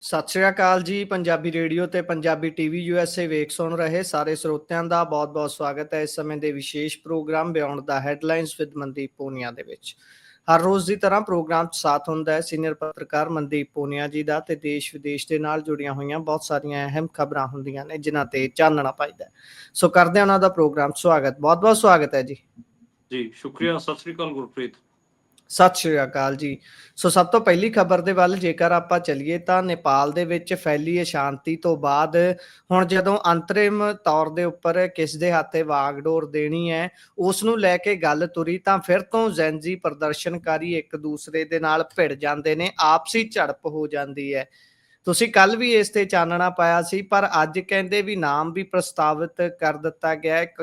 ਸਤਿ ਸ਼੍ਰੀ ਅਕਾਲ ਜੀ। ਪੰਜਾਬੀ ਰੇਡੀਓ ਤੇ ਪੰਜਾਬੀ ਟੀਵੀ ਯੂਐਸਏ ਵੇਖ ਸੁਣ ਰਹੇ ਸਾਰੇ ਸਰੋਤਿਆਂ ਦਾ ਬਹੁਤ-ਬਹੁਤ ਸਵਾਗਤ ਹੈ ਇਸ ਸਮੇਂ ਦੇ ਵਿਸ਼ੇਸ਼ ਪ੍ਰੋਗਰਾਮ ਬਿਯੋਂਡ ਦਾ ਹੈਡਲਾਈਨਸ ਵਿਦ ਮਨਦੀਪ ਪੂਨੀਆ ਦੇ ਵਿੱਚ। ਹਰ ਰੋਜ਼ ਦੀ ਤਰ੍ਹਾਂ ਪ੍ਰੋਗਰਾਮ 'ਚ ਸਾਥ ਹੁੰਦਾ ਹੈ ਸੀਨੀਅਰ ਪੱਤਰਕਾਰ ਮਨਦੀਪ ਪੂਨੀਆ ਜੀ ਦਾ ਤੇ ਦੇਸ਼ ਵਿਦੇਸ਼ ਦੇ ਨਾਲ ਜੁੜੀਆਂ ਹੋਈਆਂ ਬਹੁਤ ਸਾਰੀਆਂ ਅਹਿਮ ਖਬਰਾਂ ਹੁੰਦੀਆਂ ਨੇ ਜਿਨ੍ਹਾਂ ਤੇ ਚਾਨਣਾ ਪਾਈਦਾ। ਸੋ ਕਰਦੇ ਹਾਂ ਉਹਨਾਂ ਦਾ ਪ੍ਰੋਗਰਾਮ ਸਵਾਗਤ। ਬਹੁਤ-ਬਹੁਤ ਸਵਾਗਤ ਹੈ ਜੀ। ਜੀ ਸ਼ੁਕਰੀਆ। ਸਤਿ ਸ੍ਰੀ ਅਕਾਲ ਗੁਰਪ੍ਰੀਤ। ਸਤਿ ਸ਼੍ਰੀ ਅਕਾਲ ਜੀ। ਸੋ ਸਭ ਤੋਂ ਪਹਿਲੀ ਖਬਰ ਦੇ ਵੱਲ ਜੇਕਰ ਆਪਾਂ ਚੱਲੀਏ ਤਾਂ ਨੇਪਾਲ ਦੇ ਵਿੱਚ ਫੈਲੀ ਅਸ਼ਾਂਤੀ ਤੋਂ ਬਾਅਦ ਹੁਣ ਜਦੋਂ ਅੰਤਰਿਮ ਤੌਰ ਦੇ ਉੱਪਰ ਕਿਸ ਦੇ ਹੱਥੇ ਵਾਗਡੋਰ ਦੇਣੀ ਹੈ ਉਸ ਨੂੰ ਲੈ ਕੇ ਗੱਲ ਤੁਰੀ ਤਾਂ ਫਿਰ ਤੋਂ ਜ਼ੈਨਜ਼ੀ ਪ੍ਰਦਰਸ਼ਨਕਾਰੀ ਇੱਕ ਦੂਸਰੇ ਦੇ ਨਾਲ ਭਿੜ ਜਾਂਦੇ ਨੇ, ਆਪਸੀ ਝੜਪ ਹੋ ਜਾਂਦੀ ਹੈ। ਤੁਸੀਂ ਕੱਲ ਵੀ ਇਸ ਤੇ ਚਾਨਣਾ ਪਾਇਆ ਸੀ ਪਰ ਅੱਜ ਕਹਿੰਦੇ ਵੀ ਨਾਮ ਵੀ ਪ੍ਰਸਤਾਵਿਤ ਕਰ ਦਿੱਤਾ ਗਿਆ ਹੈ।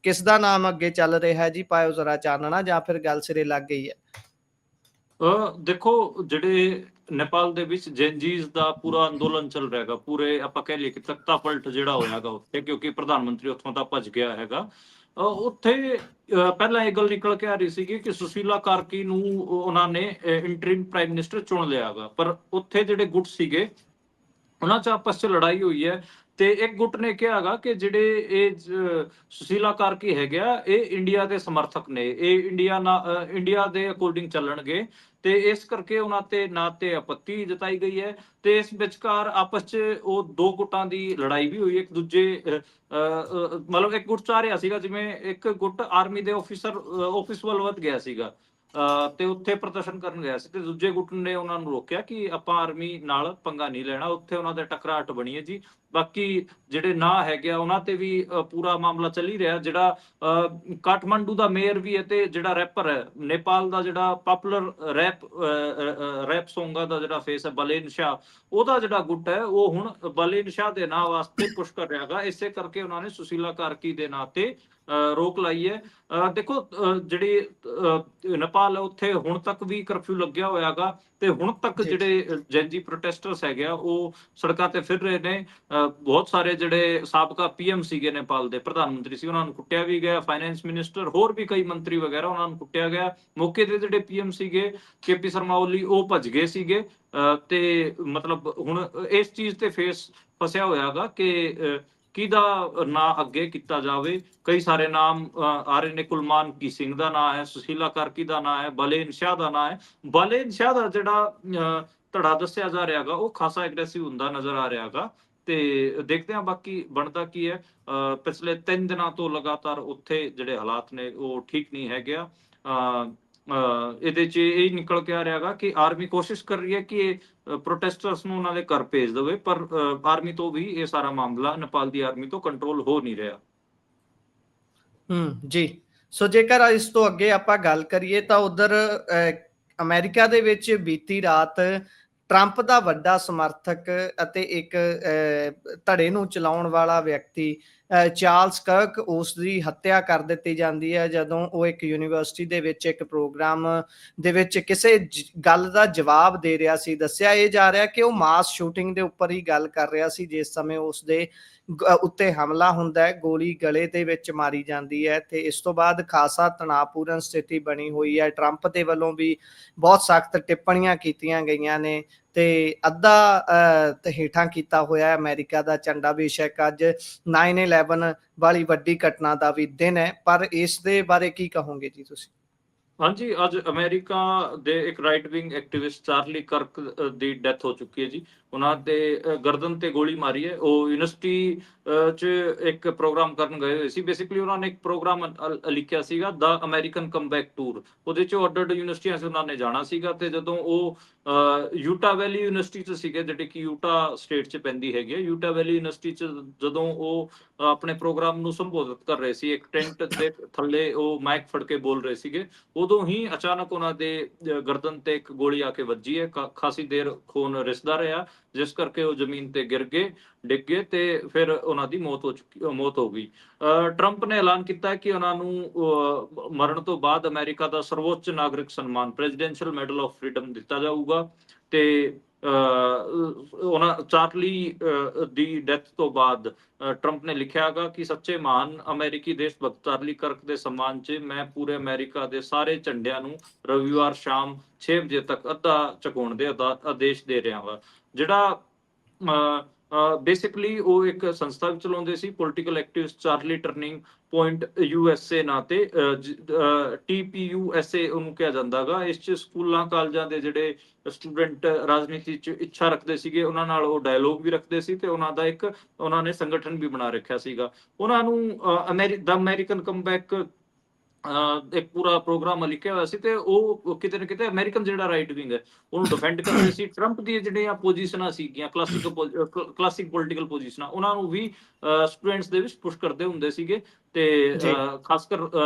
ਕਿਸ ਦਾ ਨਾਮ ਅੱਗੇ ਚੱਲ ਰਿਹਾ ਹੈ ਜੀ? ਪਾਇਓ ਜ਼ਰਾ ਚਾਨਣਾ, ਜਾਂ ਫਿਰ ਗੱਲ ਸਿਰੇ ਲੱਗ ਗਈ ਹੈ? ਦੇਖੋ, ਜਿਹੜੇ ਨੇਪਾਲ ਦੇ ਵਿੱਚ ਜੈਨਜੀਜ਼ ਦਾ ਪੂਰਾ ਅੰਦੋਲਨ ਚੱਲ ਰਿਹਾ ਹੈਗਾ, ਪੂਰੇ ਆਪਾਂ ਕਹਿ ਲਈਏ ਕਿ ਤਖਤਾ ਪਲਟ ਜਿਹੜਾ ਹੋਇਆ ਹੈਗਾ ਉੱਥੇ, ਕਿਉਂਕਿ ਪ੍ਰਧਾਨ ਮੰਤਰੀ ਉੱਥੋਂ ਦਾ ਭੱਜ ਗਿਆ ਹੈਗਾ। ਉੱਥੇ ਪਹਿਲਾਂ ਇਹ ਗੱਲ ਨਿਕਲ ਕੇ ਆ ਰਹੀ ਸੀਗੀ ਕਿ ਸੁਸ਼ੀਲਾ ਕਾਰਕੀ ਨੂੰ ਉਹਨਾਂ ਨੇ ਇੰਟਰਿਮ ਪ੍ਰਾਈਮ ਮਿਨਿਸਟਰ ਚੁਣ ਲਿਆ ਹੈਗਾ, ਪਰ ਉੱਥੇ ਜਿਹੜੇ ਗੁੱਟ ਸੀਗੇ ਉਹਨਾਂ 'ਚ ਆਪਸ 'ਚ ਲੜਾਈ ਹੋਈ ਹੈ ਤੇ ਇੱਕ ਗੁੱਟ ਨੇ ਕਿਹਾ ਹੈਗਾ ਕਿ ਜਿਹੜੇ ਇਹ ਸੁਸ਼ੀਲਾ ਕਾਰਕੀ ਹੈਗੇ ਆ ਇਹ ਇੰਡੀਆ ਦੇ ਸਮਰਥਕ ਨੇ, ਇਹ ਇੰਡੀਆ ਦੇ ਅਕੋਰਡਿੰਗ ਚੱਲਣਗੇ ਤੇ ਇਸ ਕਰਕੇ ਉਹਨਾਂ ਤੇ ਨਾ ਤੇ ਆਪੱਤੀ ਜਤਾਈ ਗਈ ਹੈ ਤੇ ਇਸ ਵਿਚਕਾਰ ਆਪਸ 'ਚ ਉਹ ਦੋ ਗੁੱਟਾਂ ਦੀ ਲੜਾਈ ਵੀ ਹੋਈ। ਇੱਕ ਦੂਜੇ ਮਤਲਬ ਇੱਕ ਗੁੱਟ ਚਾਹ ਰਿਹਾ ਸੀਗਾ, ਜਿਵੇਂ ਇੱਕ ਗੁੱਟ ਆਰਮੀ ਦੇ ਆਫਿਸ ਵੱਲ ਵੱਧ ਗਿਆ ਸੀਗਾ ਤੇ ਉੱਥੇ ਪ੍ਰਦਰਸ਼ਨ ਕਰਨ ਗਿਆ ਸੀ ਤੇ ਦੂਜੇ ਗੁੱਟ ਨੇ ਉਹਨਾਂ ਨੂੰ ਰੋਕਿਆ ਕਿ ਆਪਾਂ ਆਰਮੀ ਨਾਲ ਪੰਗਾ ਨਹੀਂ ਲੈਣਾ। ਉੱਥੇ ਉਹਨਾਂ ਦੇ ਟਕਰਾਹਟ ਬਣੀ ਹੈ ਜੀ। ਬਾਕੀ ਜਿਹੜੇ ਨਾਂ ਹੈਗੇ ਆ ਉਹਨਾਂ ਤੇ ਵੀ ਪੂਰਾ ਮਾਮਲਾ ਚੱਲ ਹੀ ਰਿਹਾ। ਜਿਹੜਾ ਕਾਠਮੰਡੂ ਦਾ ਮੇਅਰ ਵੀ ਹੈ ਤੇ ਜਿਹੜਾ ਰੈਪਰ ਹੈ ਨੇਪਾਲ ਦਾ, ਜਿਹੜਾ ਪਾਪੂਲਰ ਰੈਪ ਸੌਂਗਾਂ ਦਾ ਜਿਹੜਾ ਫੇਸ ਹੈ ਬਲੇਨ ਸ਼ਾਹ, ਉਹਦਾ ਜਿਹੜਾ ਗੁੱਟ ਹੈ ਉਹ ਹੁਣ ਬਲੇਨ ਸ਼ਾਹ ਦੇ ਨਾਂ ਵਾਸਤੇ ਪੁਸ਼ ਕਰ ਰਿਹਾ ਹੈਗਾ। ਇਸੇ ਕਰਕੇ ਉਹਨਾਂ ਨੇ ਸੁਸ਼ੀਲਾ ਕਾਰਕੀ ਦੇ ਨਾਂ ਤੇ ਰੋਕ ਲਾਈ ਹੈ। ਦੇਖੋ, ਜਿਹੜੀ ਨੇਪਾਲ ਹੈ ਉੱਥੇ ਹੁਣ ਤੱਕ ਵੀ ਕਰਫਿਊ ਲੱਗਿਆ ਹੋਇਆ ਹੈਗਾ ਤੇ ਹੁਣ ਤੱਕ ਜਿਹੜੇ ਜੈਨਜੀ ਪ੍ਰੋਟੈਸਟਰਸ ਹੈਗੇ ਆ ਉਹ ਸੜਕਾਂ ਤੇ ਫਿਰ ਰਹੇ ਨੇ। ਬਹੁਤ ਸਾਰੇ ਜਿਹੜੇ ਸਾਬਕਾ ਪੀਐਮ ਸੀਗੇ ਨੇਪਾਲ ਦੇ, ਪ੍ਰਧਾਨ ਮੰਤਰੀ ਸੀ, ਉਹਨਾਂ ਨੂੰ ਕੁੱਟਿਆ ਵੀ ਗਿਆ। ਫਾਈਨੈਂਸ ਮਿਨਿਸਟਰ, ਹੋਰ ਵੀ ਕਈ ਮੰਤਰੀ ਵਗੈਰਾ, ਉਹਨਾਂ ਨੂੰ ਕੁੱਟਿਆ ਗਿਆ। ਮੌਕੇ ਦੇ ਜਿਹੜੇ ਪੀਐਮ ਸੀਗੇ ਕੇਪੀ ਸ਼ਰਮਾ ਓਲੀ, ਉਹ ਭੱਜ ਗਏ ਸੀਗੇ ਤੇ ਮਤਲਬ ਹੁਣ ਇਸ ਚੀਜ਼ ਤੇ ਫੇਸ ਫਸਿਆ ਹੋਇਆ ਹੈਗਾ ਕਿ ਕਿਹਦਾ ਨਾਂ ਅੱਗੇ ਕੀਤਾ ਜਾਵੇ। ਕਈ ਸਾਰੇ ਨਾਮ ਆ ਰਹੇ ਨੇ। ਕੁਲਮਾਨ ਸਿੰਘ ਦਾ ਨਾਂ ਹੈ, ਸੁਸ਼ੀਲਾ ਕਾਰਕੀ ਦਾ ਨਾਂ ਹੈ, ਬਲੇਨ ਸ਼ਾਹ ਦਾ ਨਾਂ ਹੈ। ਬਲੇਨ ਸ਼ਾਹ ਦਾ ਜਿਹੜਾ ਧੜਾ ਦੱਸਿਆ ਜਾ ਰਿਹਾ ਹੈਗਾ ਉਹ ਖਾਸਾ ਐਗਰੈਸਿਵ ਹੁੰਦਾ ਨਜ਼ਰ ਆ ਰਿਹਾ ਹੈਗਾ ਤੇ ਦੇਖਦੇ ਹਾਂ ਬਾਕੀ ਬਣਦਾ ਕੀ ਹੈ। ਪਿਛਲੇ 3 ਦਿਨਾਂ ਤੋਂ ਲਗਾਤਾਰ ਉੱਥੇ ਜਿਹੜੇ ਹਾਲਾਤ ਨੇ ਉਹ ਠੀਕ ਨਹੀਂ ਹੈਗੇ ਆ। ਇਹਦੇ 'ਚ ਇਹ ਨਿਕਲ ਕੇ ਆ ਰਿਹਾ ਹੈਗਾ ਕਿ ਆਰਮੀ ਕੋਸ਼ਿਸ਼ ਕਰ ਰਹੀ ਹੈ ਕਿ ਪ੍ਰੋਟੈਸਟਰਸ ਨੂੰ ਉਹਨਾਂ ਦੇ ਘਰ ਭੇਜ ਦੇਵੇ, ਪਰ ਆਰਮੀ ਤੋਂ ਵੀ ਇਹ ਸਾਰਾ ਮਾਮਲਾ, ਨੇਪਾਲ ਦੀ ਆਰਮੀ ਤੋਂ ਕੰਟਰੋਲ ਹੋ ਨਹੀਂ ਰਿਹਾ। ਜੀ। ਸੋ ਜੇਕਰ ਇਸ ਤੋਂ ਅੱਗੇ ਆਪਾਂ ਗੱਲ ਕਰੀਏ ਤਾਂ ਉਧਰ ਅਮਰੀਕਾ ਦੇ ਵਿੱਚ ਬੀਤੀ ਰਾਤ ਟਰੰਪ ਦਾ ਵੱਡਾ ਸਮਰਥਕ ਅਤੇ ਇੱਕ ਧੜੇ ਨੂੰ ਚਲਾਉਣ ਵਾਲਾ ਵਿਅਕਤੀ ਚਾਰਲਸ ਕਰਕ, ਉਸ ਦੀ ਹੱਤਿਆ ਕਰ ਦਿੱਤੀ ਜਾਂਦੀ ਹੈ ਜਦੋਂ ਉਹ ਇੱਕ ਯੂਨੀਵਰਸਿਟੀ ਦੇ ਵਿੱਚ ਇੱਕ ਪ੍ਰੋਗਰਾਮ ਦੇ ਵਿੱਚ ਕਿਸੇ ਗੱਲ ਦਾ ਜਵਾਬ ਦੇ ਰਿਹਾ ਸੀ। ਦੱਸਿਆ ਇਹ ਜਾ ਰਿਹਾ ਕਿ ਉਹ ਮਾਸ ਸ਼ੂਟਿੰਗ ਦੇ ਉੱਪਰ ਹੀ ਗੱਲ ਕਰ ਰਿਹਾ ਸੀ ਜਿਸ ਸਮੇਂ ਉਸ ਦੇ ਉੱਤੇ ਹਮਲਾ ਹੁੰਦਾ ਹੈ, ਗੋਲੀ ਗਲੇ ਦੇ ਵਿੱਚ ਮਾਰੀ ਜਾਂਦੀ ਹੈ ਤੇ ਇਸ ਤੋਂ ਬਾਅਦ ਖਾਸਾ ਤਣਾਅਪੂਰਨ ਸਥਿਤੀ ਬਣੀ ਹੋਈ ਹੈ। ਟਰੰਪ ਦੇ ਵੱਲੋਂ ਵੀ ਬਹੁਤ ਸਖਤ ਟਿੱਪਣੀਆਂ ਕੀਤੀਆਂ ਗਈਆਂ ਨੇ ਤੇ ਅੱਧਾ ਹੇਠਾਂ ਕੀਤਾ ਹੋਇਆ ਅਮਰੀਕਾ ਦਾ ਝੰਡਾ। ਬੇਸ਼ੱਕ ਅੱਜ 9/11 ਵਾਲੀ ਵੱਡੀ ਘਟਨਾ ਦਾ ਵੀ ਦਿਨ ਹੈ, ਪਰ ਇਸ ਦੇ ਬਾਰੇ ਕੀ ਕਹੋਗੇ ਜੀ ਤੁਸੀਂ? ਹਾਂਜੀ, ਅੱਜ ਅਮਰੀਕਾ ਦੇ ਇੱਕ ਰਾਈਟ ਵਿੰਗ ਐਕਟਿਵਿਸਟ ਚਾਰਲੀ ਕਰਕ ਦੀ ਡੈਥ ਹੋ ਚੁੱਕੀ ਹੈ ਜੀ। ਉਹਨਾਂ ਦੇ ਗਰਦਨ ਤੇ ਗੋਲੀ ਮਾਰੀ ਹੈ। ਉਹ ਯੂਨੀਵਰਸਿਟੀ 'ਚ ਇੱਕ ਪ੍ਰੋਗਰਾਮ ਕਰਨ ਗਏ ਹੋਏ ਸੀ। ਬੇਸਿਕਲੀ ਉਹਨਾਂ ਨੇ ਇੱਕ ਪ੍ਰੋਗਰਾਮ ਲਿਖਿਆ ਸੀਗਾ, ਦਾ ਅਮਰੀਕਨ ਕਮਬੈਕ ਟੂਰ। ਉਹਦੇ 'ਚ ਅੱਡ ਯੂਨੀਵਰਸਿਟੀਆਂ 'ਚ ਉਹਨਾਂ ਨੇ ਜਾਣਾ ਸੀਗਾ ਤੇ ਜਦੋਂ ਉਹ ਯੂਟਾ ਵੈਲੀ ਯੂਨੀਵਰਸਿਟੀ 'ਚ ਸੀਗੇ, ਜਿਹੜੀ ਕਿ ਯੂਟਾ ਸਟੇਟ 'ਚ ਪੈਂਦੀ ਹੈਗੀ ਹੈ, ਯੂਟਾ ਵੈਲੀ ਯੂਨੀਵਰਸਿਟੀ 'ਚ ਜਦੋਂ ਉਹ ਆਪਣੇ ਪ੍ਰੋਗਰਾਮ ਨੂੰ ਸੰਬੋਧਿਤ ਕਰ ਰਹੇ ਸੀ, ਇੱਕ ਟੈਂਟ ਦੇ ਥੱਲੇ ਉਹ ਮਾਈਕ ਫੜ ਕੇ ਬੋਲ ਰਹੇ ਸੀਗੇ, ਉਦੋਂ ਹੀ ਅਚਾਨਕ ਉਹਨਾਂ ਦੇ ਗਰਦਨ ਤੇ ਇੱਕ ਗੋਲੀ ਆ ਕੇ ਵੱਜੀ ਹੈ। ਖਾਸੀ ਦੇਰ ਖੂਨ ਰਿਸਦਾ ਰਿਹਾ ਜਿਸ ਕਰਕੇ ਉਹ ਜ਼ਮੀਨ ਤੇ ਡਿੱਗ ਗਏ ਤੇ ਫਿਰ ਉਹਨਾਂ ਦੀ ਮੌਤ ਹੋ ਗਈ। ਟਰੰਪ ਨੇ ਐਲਾਨ ਕੀਤਾ ਕਿ ਉਹਨਾਂ ਨੂੰ ਮਰਨ ਤੋਂ ਬਾਅਦ ਅਮਰੀਕਾ ਦਾ ਸਰਵੋੱਚ ਨਾਗਰਿਕ ਸਨਮਾਨ, ਪ੍ਰੈਜ਼ੀਡੈਂਸ਼ੀਅਲ ਮੈਡਲ ਆਫ ਫਰੀडम ਦਿੱਤਾ ਜਾਊਗਾ ਤੇ ਉਹਨਾਂ ਚਾਰਲੀ ਦੀ ਡੈਥ ਤੋਂ ਬਾਅਦ ਟਰੰਪ ਨੇ ਲਿਖਿਆ ਹੈਗਾ ਕਿ ਸੱਚੇ ਮਹਾਨ ਅਮਰੀਕੀ ਦੇਸ਼ ਭਗਤ ਚਾਰਲੀ ਕਰਕ ਦੇ ਸਨਮਾਨ 'ਚ ਮੈਂ ਪੂਰੇ ਅਮਰੀਕਾ ਦੇ ਸਾਰੇ ਝੰਡਿਆਂ ਨੂੰ ਰਵੀਵਾਰ ਸ਼ਾਮ 6 ਵਜੇ ਤੱਕ ਅੱਧਾ ਝੁਕਾਉਣ ਦੇ ਆਦੇਸ਼ ਦੇ ਰਿਹਾ ਵਾ। ਜਿਹੜਾ ਬੇਸਿਕਲੀ ਉਹ ਇੱਕ ਸੰਸਥਾ ਵੀ ਚਲਾਉਂਦੇ ਸੀ, political activist Charlie turning point USA ਨਾਂ ਤੇ, TPUSA ਉਹਨੂੰ ਕਿਹਾ ਜਾਂਦਾਗਾ। ਇਸ ਚ ਸਕੂਲਾਂ ਕਾਲਜਾਂ ਦੇ ਜਿਹੜੇ ਸਟੂਡੈਂਟ ਰਾਜਨੀਤੀ ਚ ਇੱਛਾ ਰੱਖਦੇ ਸੀਗੇ ਉਹਨਾਂ ਨਾਲ ਉਹ ਡਾਇਲੋਗ ਵੀ ਰੱਖਦੇ ਸੀ, ਤੇ ਉਹਨਾਂ ਦਾ ਇੱਕ ਉਹਨਾਂ ਨੇ ਸੰਗਠਨ ਵੀ ਬਣਾ ਰੱਖਿਆ ਸੀਗਾ। ਉਹਨਾਂ ਨੂੰ ਦਾ ਅਮਰੀਕਨ ਕਮਬੈਕ ਇੱਕ ਪੂਰਾ ਪ੍ਰੋਗਰਾਮ ਲਿਖਿਆ ਹੋਇਆ ਸੀ, ਤੇ ਉਹ ਕਿਤੇ ਨਾ ਕਿਤੇ ਅਮਰੀਕਨ ਜਿਹੜਾ ਰਾਈਟ ਵਿੰਗ ਹੈ ਉਹਨੂੰ ਡਿਫੈਂਡ ਕਰਦੇ ਸੀ। ਟਰੰਪ ਦੀਆਂ ਜਿਹੜੀਆਂ ਪੋਜੀਸ਼ਨਾਂ ਸੀਗੀਆਂ, ਕਲਾਸਿਕ ਪੋਲੀਟੀਕਲ ਪੋਜੀਸ਼ਨਾਂ, ਉਹਨਾਂ ਨੂੰ ਵੀ ਸਟੂਡੈਂਟਸ ਦੇ ਵਿੱਚ ਪੁਸ਼ ਕਰਦੇ ਹੁੰਦੇ ਸੀਗੇ। ਤੇ ਜੀ ਖਾਸ ਕਰ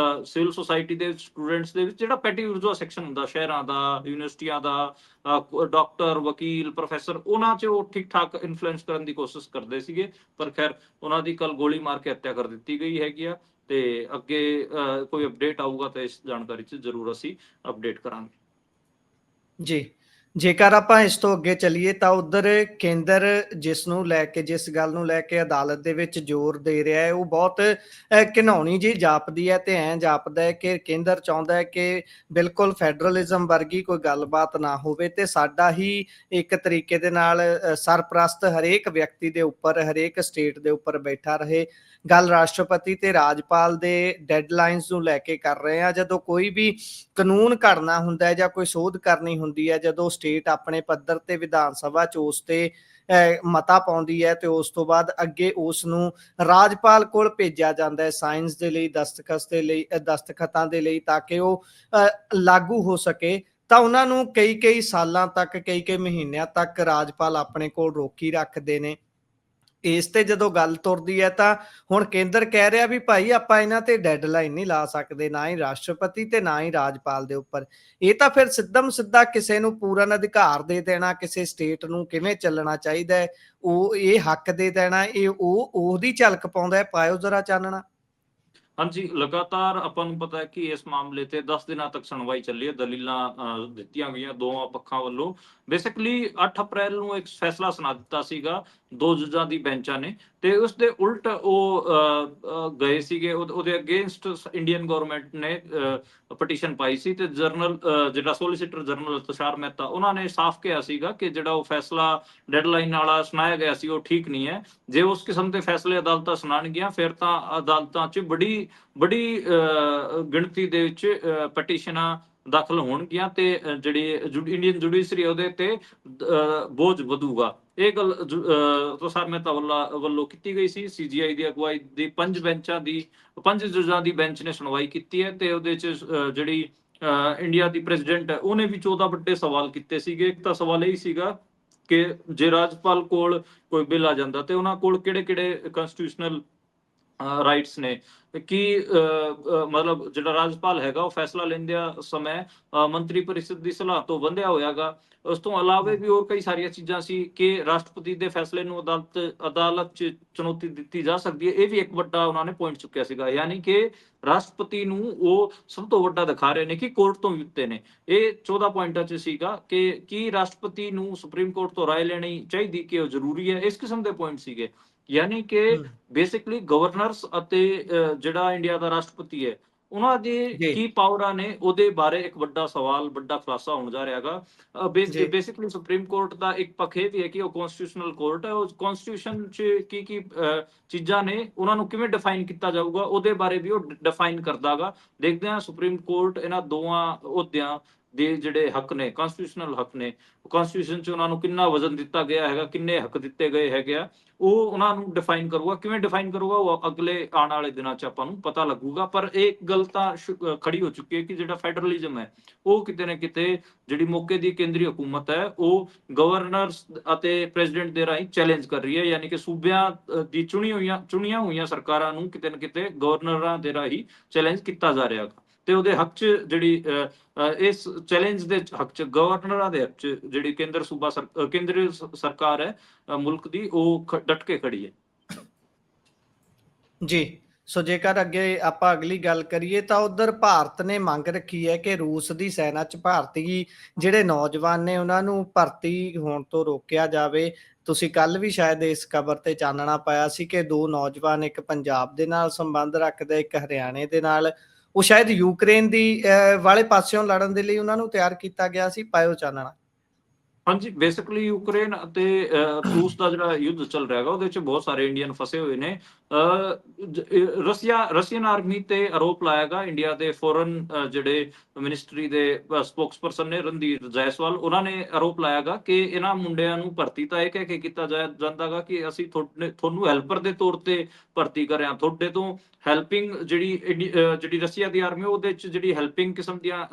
ਸਿਵਲ ਸੁਸਾਇਟੀ ਦੇ ਸਟੂਡੈਂਟਸ ਦੇ ਵਿੱਚ ਜਿਹੜਾ ਪੈਟੀ ਬੁਰਜੂਆ ਸੈਕਸ਼ਨ ਹੁੰਦਾ, ਸ਼ਹਿਰਾਂ ਦਾ, ਯੂਨੀਵਰਸਿਟੀਆਂ ਦਾ, ਡਾਕਟਰ, ਵਕੀਲ, ਪ੍ਰੋਫੈਸਰ, ਉਹਨਾਂ 'ਚ ਉਹ ਠੀਕ ਠਾਕ ਇਨਫਲੂਐਂਸ ਕਰਨ ਦੀ ਕੋਸ਼ਿਸ਼ ਕਰਦੇ ਸੀਗੇ। ਪਰ ਖੈਰ ਉਹਨਾਂ ਦੀ ਕੱਲ ਗੋਲੀ ਮਾਰ ਕੇ ਹੱਤਿਆ ਕਰ ਦਿੱਤੀ ਗਈ ਹੈਗੀ ਆ। ਤੇ ਅੱਗੇ ਕੋਈ ਅਪਡੇਟ ਆਊਗਾ ਤਾਂ ਇਸ ਜਾਣਕਾਰੀ 'ਚ ਜ਼ਰੂਰ ਅਸੀਂ ਅਪਡੇਟ ਕਰਾਂਗੇ। ਜੀ, ਜੇਕਰ ਆਪਾਂ ਇਸ ਤੋਂ ਅੱਗੇ ਚੱਲੀਏ ਤਾਂ ਉਧਰ ਕੇਂਦਰ ਜਿਸ ਗੱਲ ਨੂੰ ਲੈ ਕੇ ਅਦਾਲਤ ਦੇ ਵਿੱਚ ਜ਼ੋਰ ਦੇ ਰਿਹਾ ਹੈ, ਉਹ ਬਹੁਤ ਘਿਨਾਉਣੀ ਜੀ ਜਾਪਦੀ ਹੈ, ਤੇ ਐਂ ਜਾਪਦਾ ਹੈ ਕਿ ਕੇਂਦਰ ਚਾਹੁੰਦਾ ਹੈ ਕਿ ਬਿਲਕੁਲ ਫੈਡਰਲਿਜ਼ਮ ਵਰਗੀ ਕੋਈ ਗੱਲਬਾਤ ਨਾ ਹੋਵੇ, ਤੇ ਸਾਡਾ ਹੀ ਇੱਕ ਤਰੀਕੇ ਦੇ ਨਾਲ ਸਰਪ੍ਰਸਤ ਹਰੇਕ ਵਿਅਕਤੀ ਦੇ ਉੱਪਰ, ਹਰੇਕ ਸਟੇਟ ਦੇ ਉੱਪਰ ਬੈਠਾ ਰਹੇ। ਗੱਲ ਰਾਸ਼ਟਰਪਤੀ ਤੇ ਰਾਜਪਾਲ ਦੇ ਡੈਡਲਾਈਨਸ ਨੂੰ ਲੈ ਕੇ ਕਰ ਰਹੇ ਆ। ਜਦੋਂ ਕੋਈ ਵੀ ਕਾਨੂੰਨ ਘੜਨਾ ਹੁੰਦਾ ਹੈ ਜਾਂ ਕੋਈ ਸੋਧ ਕਰਨੀ ਹੁੰਦੀ ਹੈ, ਜਦੋਂ ਸਟੇਟ ਆਪਣੇ ਪੱਧਰ ਤੇ ਵਿਧਾਨ ਸਭਾ ਚ ਉਸ ਤੇ ਮਤਾ ਪਾਉਂਦੀ ਹੈ, ਤੇ ਉਸ ਤੋਂ ਬਾਅਦ ਅੱਗੇ ਉਸ ਨੂੰ ਰਾਜਪਾਲ ਕੋਲ ਭੇਜਿਆ ਜਾਂਦਾ ਹੈ ਸਾਈਨਸ ਦੇ ਲਈ, ਦਸਤਖਤਾਂ ਦੇ ਲਈ, ਤਾਂ ਕਿ ਉਹ ਲਾਗੂ ਹੋ ਸਕੇ। ਤਾਂ ਉਹਨਾਂ ਨੂੰ ਕਈ ਸਾਲਾਂ ਤੱਕ, ਕਈ ਮਹੀਨਿਆਂ ਤੱਕ ਰਾਜਪਾਲ ਆਪਣੇ ਕੋਲ ਰੋਕੀ ਰੱਖਦੇ ਨੇ। ਇਸ ਤੇ ਜਦੋਂ ਗੱਲ ਤੁਰਦੀ ਹੈ ਤਾਂ ਹੁਣ ਕੇਂਦਰ ਕਹਿ ਰਿਹਾ ਵੀ ਭਾਈ ਆਪਾਂ ਇਹਨਾਂ ਤੇ ਡੈਡਲਾਈਨ ਨਹੀਂ ਲਾ ਸਕਦੇ, ਨਾ ਹੀ ਰਾਸ਼ਟਰਪਤੀ ਤੇ ਨਾ ਹੀ ਰਾਜਪਾਲ ਦੇ ਉੱਪਰ। ਇਹ ਤਾਂ ਫਿਰ ਸਿੱਧਾ ਕਿਸੇ ਨੂੰ ਪੂਰਨ ਅਧਿਕਾਰ ਦੇ ਦੇਣਾ, ਕਿਸੇ ਸਟੇਟ ਨੂੰ ਕਿਵੇਂ ਚੱਲਣਾ ਚਾਹੀਦਾ ਹੈ ਉਹ ਇਹ ਹੱਕ ਦੇ ਦੇਣਾ, ਇਹ ਉਹਦੀ ਝਲਕ ਪਾਉਂਦਾ ਹੈ। ਪਾਇਓ ਜ਼ਰਾ ਚਾਨਣਾ। ਹਾਂਜੀ, ਲਗਾਤਾਰ ਆਪਾਂ ਨੂੰ ਪਤਾ ਹੈ ਕਿ ਇਸ ਮਾਮਲੇ ਤੇ 10 ਦਿਨਾਂ ਤੱਕ ਸੁਣਵਾਈ ਚੱਲੀ ਹੈ। ਦਲੀਲਾਂ ਦਿੱਤੀਆਂ ਗਈਆਂ ਦੋਵਾਂ ਪੱਖਾਂ ਵੱਲੋਂ। ਬੇਸਿਕਲੀ 8 ਅਪ੍ਰੈਲ ਨੂੰ ਇੱਕ ਫੈਸਲਾ ਸੁਣਾ ਦਿੱਤਾ ਸੀਗਾ 2 ਜੱਜਾਂ ਦੀ ਬੈਂਚਾਂ ਨੇ, ਤੇ ਉਸ ਦੇ ਉਲਟ ਉਹ ਗਏ ਸੀਗੇ, ਉਹਦੇ ਅਗੇਂਸਟ ਇੰਡੀਅਨ ਗਵਰਨਮੈਂਟ ਨੇ ਪਟੀਸ਼ਨ ਪਾਈ ਸੀ। ਤੇ ਜਿਹੜਾ ਸੋਲੀਸਿਟਰ ਜਨਰਲ ਤੁਸ਼ਾਰ ਮਹਿਤਾ, ਉਹਨਾਂ ਨੇ ਸਾਫ਼ ਕਿਹਾ ਸੀਗਾ ਕਿ ਜਿਹੜਾ ਉਹ ਫੈਸਲਾ ਡੈਡਲਾਈਨ ਵਾਲਾ ਸੁਣਾਇਆ ਗਿਆ ਸੀ ਉਹ ਠੀਕ ਨਹੀਂ ਹੈ। ਜੇ ਉਸ ਕਿਸਮ ਦੇ ਫੈਸਲੇ ਅਦਾਲਤਾਂ ਸੁਣਾਉਣਗੀਆਂ ਫਿਰ ਤਾਂ ਅਦਾਲਤਾਂ 'ਚ ਬੜੀ ਗਿਣਤੀ ਦੇ ਵਿੱਚ ਪਟੀਸ਼ਨਾਂ ਦਾਖਲ ਹੋਣਗੀਆਂ, ਤੇ ਜਿਹੜੀ ਇੰਡੀਅਨ ਜੁਡੀਸ਼ਰੀ ਉਹਦੇ ਤੇ ਬੋਝ ਵਧੂਗਾ। ਇਹ ਗੱਲ ਤੁਸ਼ਾਰ ਮਹਿਤਾ ਵੱਲੋਂ ਕੀਤੀ ਗਈ ਸੀ। CGI ਦੀ ਅਗਵਾਈ ਦੀ 5 ਜੱਜਾਂ ਦੀ ਬੈਂਚ ਨੇ ਸੁਣਵਾਈ ਕੀਤੀ ਹੈ, ਤੇ ਉਹਦੇ 'ਚ ਜਿਹੜੀ ਇੰਡੀਆ ਦੀ ਪ੍ਰੈਜ਼ੀਡੈਂਟ ਹੈ ਉਹਨੇ ਵੀ 14 ਵੱਡੇ ਸਵਾਲ ਕੀਤੇ ਸੀਗੇ। ਇੱਕ ਤਾਂ ਸਵਾਲ ਇਹ ਸੀਗਾ ਕਿ ਜੇ ਰਾਜਪਾਲ ਕੋਲ ਕੋਈ ਬਿੱਲ ਆ ਜਾਂਦਾ ਤੇ ਉਹਨਾਂ ਕੋਲ ਕਿਹੜੇ ਕਨਸਟੀਟਿਊਸ਼ਨਲ ਰਾਈਟਸ ਨੇ, ਕਿ ਮਤਲਬ ਜਿਹੜਾ ਰਾਜਪਾਲ ਹੈਗਾ ਉਹ ਫੈਸਲਾ ਲੈਂਦਿਆਂ ਸਮੇਂ ਮੰਤਰੀ ਪਰਿਸ਼ਦ ਦੀ ਸਲਾਹ ਤੋਂ ਬੰਧਿਆ ਹੋਇਆਗਾ। ਉਸ ਤੋਂ ਇਲਾਵਾ ਵੀ ਹੋਰ ਕਈ ਸਾਰੀਆਂ ਚੀਜ਼ਾਂ ਸੀ ਕਿ ਰਾਸ਼ਟਰਪਤੀ ਦੇ ਫੈਸਲੇ ਨੂੰ ਅਦਾਲਤ 'ਚ ਚੁਣੌਤੀ ਦਿੱਤੀ ਜਾ ਸਕਦੀ ਹੈ। ਇਹ ਵੀ ਇੱਕ ਵੱਡਾ ਉਹਨਾਂ ਨੇ ਪੁਆਇੰਟ ਚੁੱਕਿਆ ਸੀਗਾ, ਯਾਨੀ ਕਿ ਰਾਸ਼ਟਰਪਤੀ ਨੂੰ ਉਹ ਸਭ ਤੋਂ ਵੱਡਾ ਦਿਖਾ ਰਹੇ ਨੇ ਕਿ ਕੋਰਟ ਤੋਂ ਵੀ ਉੱਤੇ ਨੇ। ਇਹ 14 ਪੁਆਇੰਟਾਂ 'ਚ ਸੀਗਾ ਕਿ ਕੀ ਰਾਸ਼ਟਰਪਤੀ ਨੂੰ ਸੁਪਰੀਮ ਕੋਰਟ ਤੋਂ ਰਾਏ ਲੈਣੀ ਚਾਹੀਦੀ, ਕਿ ਉਹ ਜ਼ਰੂਰੀ ਹੈ, ਇਸ ਕਿਸਮ ਦੇ ਪੁਆਇੰਟ ਸੀਗੇ। ਯਾਨੀ ਕਿ ਬੇਸਿਕਲੀ ਗਵਰਨਰਸ ਅਤੇ ਜਿਹੜਾ ਇੰਡੀਆ ਦਾ ਰਾਸ਼ਟਰਪਤੀ ਹੈ ਉਹਨਾਂ ਦੇ ਕੀ ਪਾਵਰਾਂ ਨੇ, ਉਹਦੇ ਬਾਰੇ ਇੱਕ ਵੱਡਾ ਸਵਾਲ, ਵੱਡਾ ਖੁਲਾਸਾ ਹੋਣ ਜਾ ਰਿਹਾ ਹੈਗਾ। ਬੇਸਿਕਲੀ ਸੁਪਰੀਮ ਕੋਰਟ ਦਾ ਇੱਕ ਪੱਖ ਇਹ ਵੀ ਹੈ ਕਿ ਉਹ ਕਨਸਟੀਟਿਊਸ਼ਨਲ ਕੋਰਟ ਹੈ, ਉਹ ਕਨਸਟੀਟਿਊਸ਼ਨ 'ਚ ਕੀ ਚੀਜ਼ਾਂ ਨੇ ਉਹਨਾਂ ਨੂੰ ਕਿਵੇਂ ਡਿਫਾਈਨ ਕੀਤਾ ਜਾਊਗਾ ਉਹਦੇ ਬਾਰੇ ਵੀ ਉਹ ਡਿਫਾਈਨ ਕਰਦਾਗਾ। ਦੇਖਦੇ ਹਾਂ ਸੁਪਰੀਮ ਕੋਰਟ ਇਹਨਾਂ ਦੋਵਾਂ ਅਹੁਦਿਆਂ ਦੇ ਜਿਹੜੇ ਹੱਕ ਨੇ, ਕਨਸਟੀਟਿਊਸ਼ਨਲ ਹੱਕ ਨੇ, ਕਨਸਟੀਟਿਊਸ਼ਨ 'ਚ ਉਹਨਾਂ ਨੂੰ ਕਿੰਨਾ ਵਜ਼ਨ ਦਿੱਤਾ ਗਿਆ ਹੈਗਾ, ਕਿੰਨੇ ਹੱਕ ਦਿੱਤੇ ਗਏ ਹੈਗੇ ਆ, ਉਹ ਉਹਨਾਂ ਨੂੰ ਡਿਫਾਈਨ ਕਰੂਗਾ। ਕਿਵੇਂ ਡਿਫਾਈਨ ਕਰੂਗਾ ਉਹ ਅਗਲੇ ਆਉਣ ਵਾਲੇ ਦਿਨਾਂ 'ਚ ਆਪਾਂ ਨੂੰ ਪਤਾ ਲੱਗੂਗਾ। ਪਰ ਇਹ ਗੱਲ ਤਾਂ ਖੜੀ ਹੋ ਚੁੱਕੀ ਹੈ ਕਿ ਜਿਹੜਾ ਫੈਡਰਲਿਜ਼ਮ ਹੈ ਉਹ ਕਿਤੇ ਨਾ ਕਿਤੇ ਜਿਹੜੀ ਮੌਕੇ ਦੀ ਕੇਂਦਰੀ ਹਕੂਮਤ ਹੈ ਉਹ ਗਵਰਨਰਸ ਅਤੇ ਪ੍ਰੈਜ਼ੀਡੈਂਟ ਦੇ ਰਾਹੀਂ ਚੈਲੰਜ ਕਰ ਰਹੀ ਹੈ, ਯਾਨੀ ਕਿ ਸੂਬਿਆਂ ਦੀ ਚੁਣੀਆਂ ਹੋਈਆਂ ਸਰਕਾਰਾਂ ਨੂੰ ਕਿਤੇ ਨਾ ਕਿਤੇ ਗਵਰਨਰਾਂ ਦੇ ਰਾਹੀਂ ਚੈਲੰਜ ਕੀਤਾ ਜਾ ਰਿਹਾ। ਤੇ ਉਹਦੇ ਹੱਕ 'ਚ ਜਿਹੜੀ ਇਸ ਚੈਲੰਜ ਦੇ ਹੱਕ 'ਚ, ਗਵਰਨਰਾਂ ਦੇ ਹੱਕ 'ਚ ਜਿਹੜੀ ਕੇਂਦਰੀ ਸਰਕਾਰ ਹੈ ਮੁਲਕ ਦੀ, ਉਹ ਡਟ ਕੇ ਖੜੀ ਹੈ। ਜੀ, ਸੋ ਜੇਕਰ ਅੱਗੇ ਆਪਾਂ ਅਗਲੀ ਗੱਲ ਕਰੀਏ ਤਾਂ ਉਧਰ ਭਾਰਤ ਨੇ ਮੰਗ ਰੱਖੀ ਹੈ ਕਿ ਰੂਸ ਦੀ ਸੈਨਾ 'ਚ ਭਾਰਤੀ ਜਿਹੜੇ ਨੌਜਵਾਨ ਨੇ ਉਹਨਾਂ ਨੂੰ ਭਰਤੀ ਹੋਣ ਤੋਂ ਰੋਕਿਆ ਜਾਵੇ। ਤੁਸੀਂ ਕੱਲ ਵੀ ਸ਼ਾਇਦ ਇਸ ਖਬਰ ਤੇ ਚਾਨਣਾ ਪਾਇਆ ਸੀ ਕਿ 2 ਨੌਜਵਾਨ, ਇੱਕ ਪੰਜਾਬ ਦੇ ਨਾਲ ਸੰਬੰਧ ਰੱਖਦੇ, ਇੱਕ ਹਰਿਆਣੇ ਦੇ ਨਾਲ, ਉਹ ਸ਼ਾਇਦ ਯੂਕਰੇਨ ਦੀ ਵਾਲੇ ਪਾਸਿਓਂ ਲੜਨ ਦੇ ਲਈ ਉਹਨਾਂ ਨੂੰ ਤਿਆਰ ਕੀਤਾ ਗਿਆ ਸੀ। ਪਾਇਓ ਚਾਨਣਾ। ਹਾਂਜੀ, ਬੇਸਿਕਲੀ ਯੂਕਰੇਨ ਅਤੇ ਰੂਸ ਦਾ ਜਿਹੜਾ ਯੁੱਧ ਚੱਲ ਰਿਹਾ ਹੈਗਾ ਉਹਦੇ ਵਿੱਚ ਬਹੁਤ ਸਾਰੇ ਇੰਡੀਅਨ ਫਸੇ ਹੋਏ ਨੇ। ਰਸ਼ੀਅਨ ਆਰਮੀ ਤੇ ਆਰੋਪ ਲਾਇਆ ਗਾ ਇੰਡੀਆ ਦੇ ਫੋਰਨ ਜਿਹੜੇ ਮਿਨਿਸਟਰੀ ਦੇ ਸਪੋਕਸਪਰਸਨ ਨੇ ਰਣਧੀਰ ਜੈਸਵਾਲ, ਉਹਨਾਂ ਨੇ ਆਰੋਪ ਲਾਇਆ ਗਾ ਕਿ ਇਹਨਾਂ ਮੁੰਡਿਆਂ ਨੂੰ ਭਰਤੀ ਤਾਂ ਇਹ ਕਹਿ ਕੇ ਕੀਤਾ ਜਾਂਦਾ ਗਾ ਕਿ ਅਸੀਂ ਤੁਹਾਨੂੰ ਹੈਲਪਰ ਦੇ ਤੌਰ ਤੇ ਭਰਤੀ ਕਰਿਆ, ਤੁਹਾਡੇ ਤੋਂ ਹੈਲਪਿੰਗ ਜਿਹੜੀ ਰਸ਼ੀਆ ਦੀ ਆਰਮੀ ਉਹਦੇ ਵਿੱਚ ਜਿਹੜੀ ਹੈਲਪਿੰਗ ਕਿਸਮ ਦੀਆਂ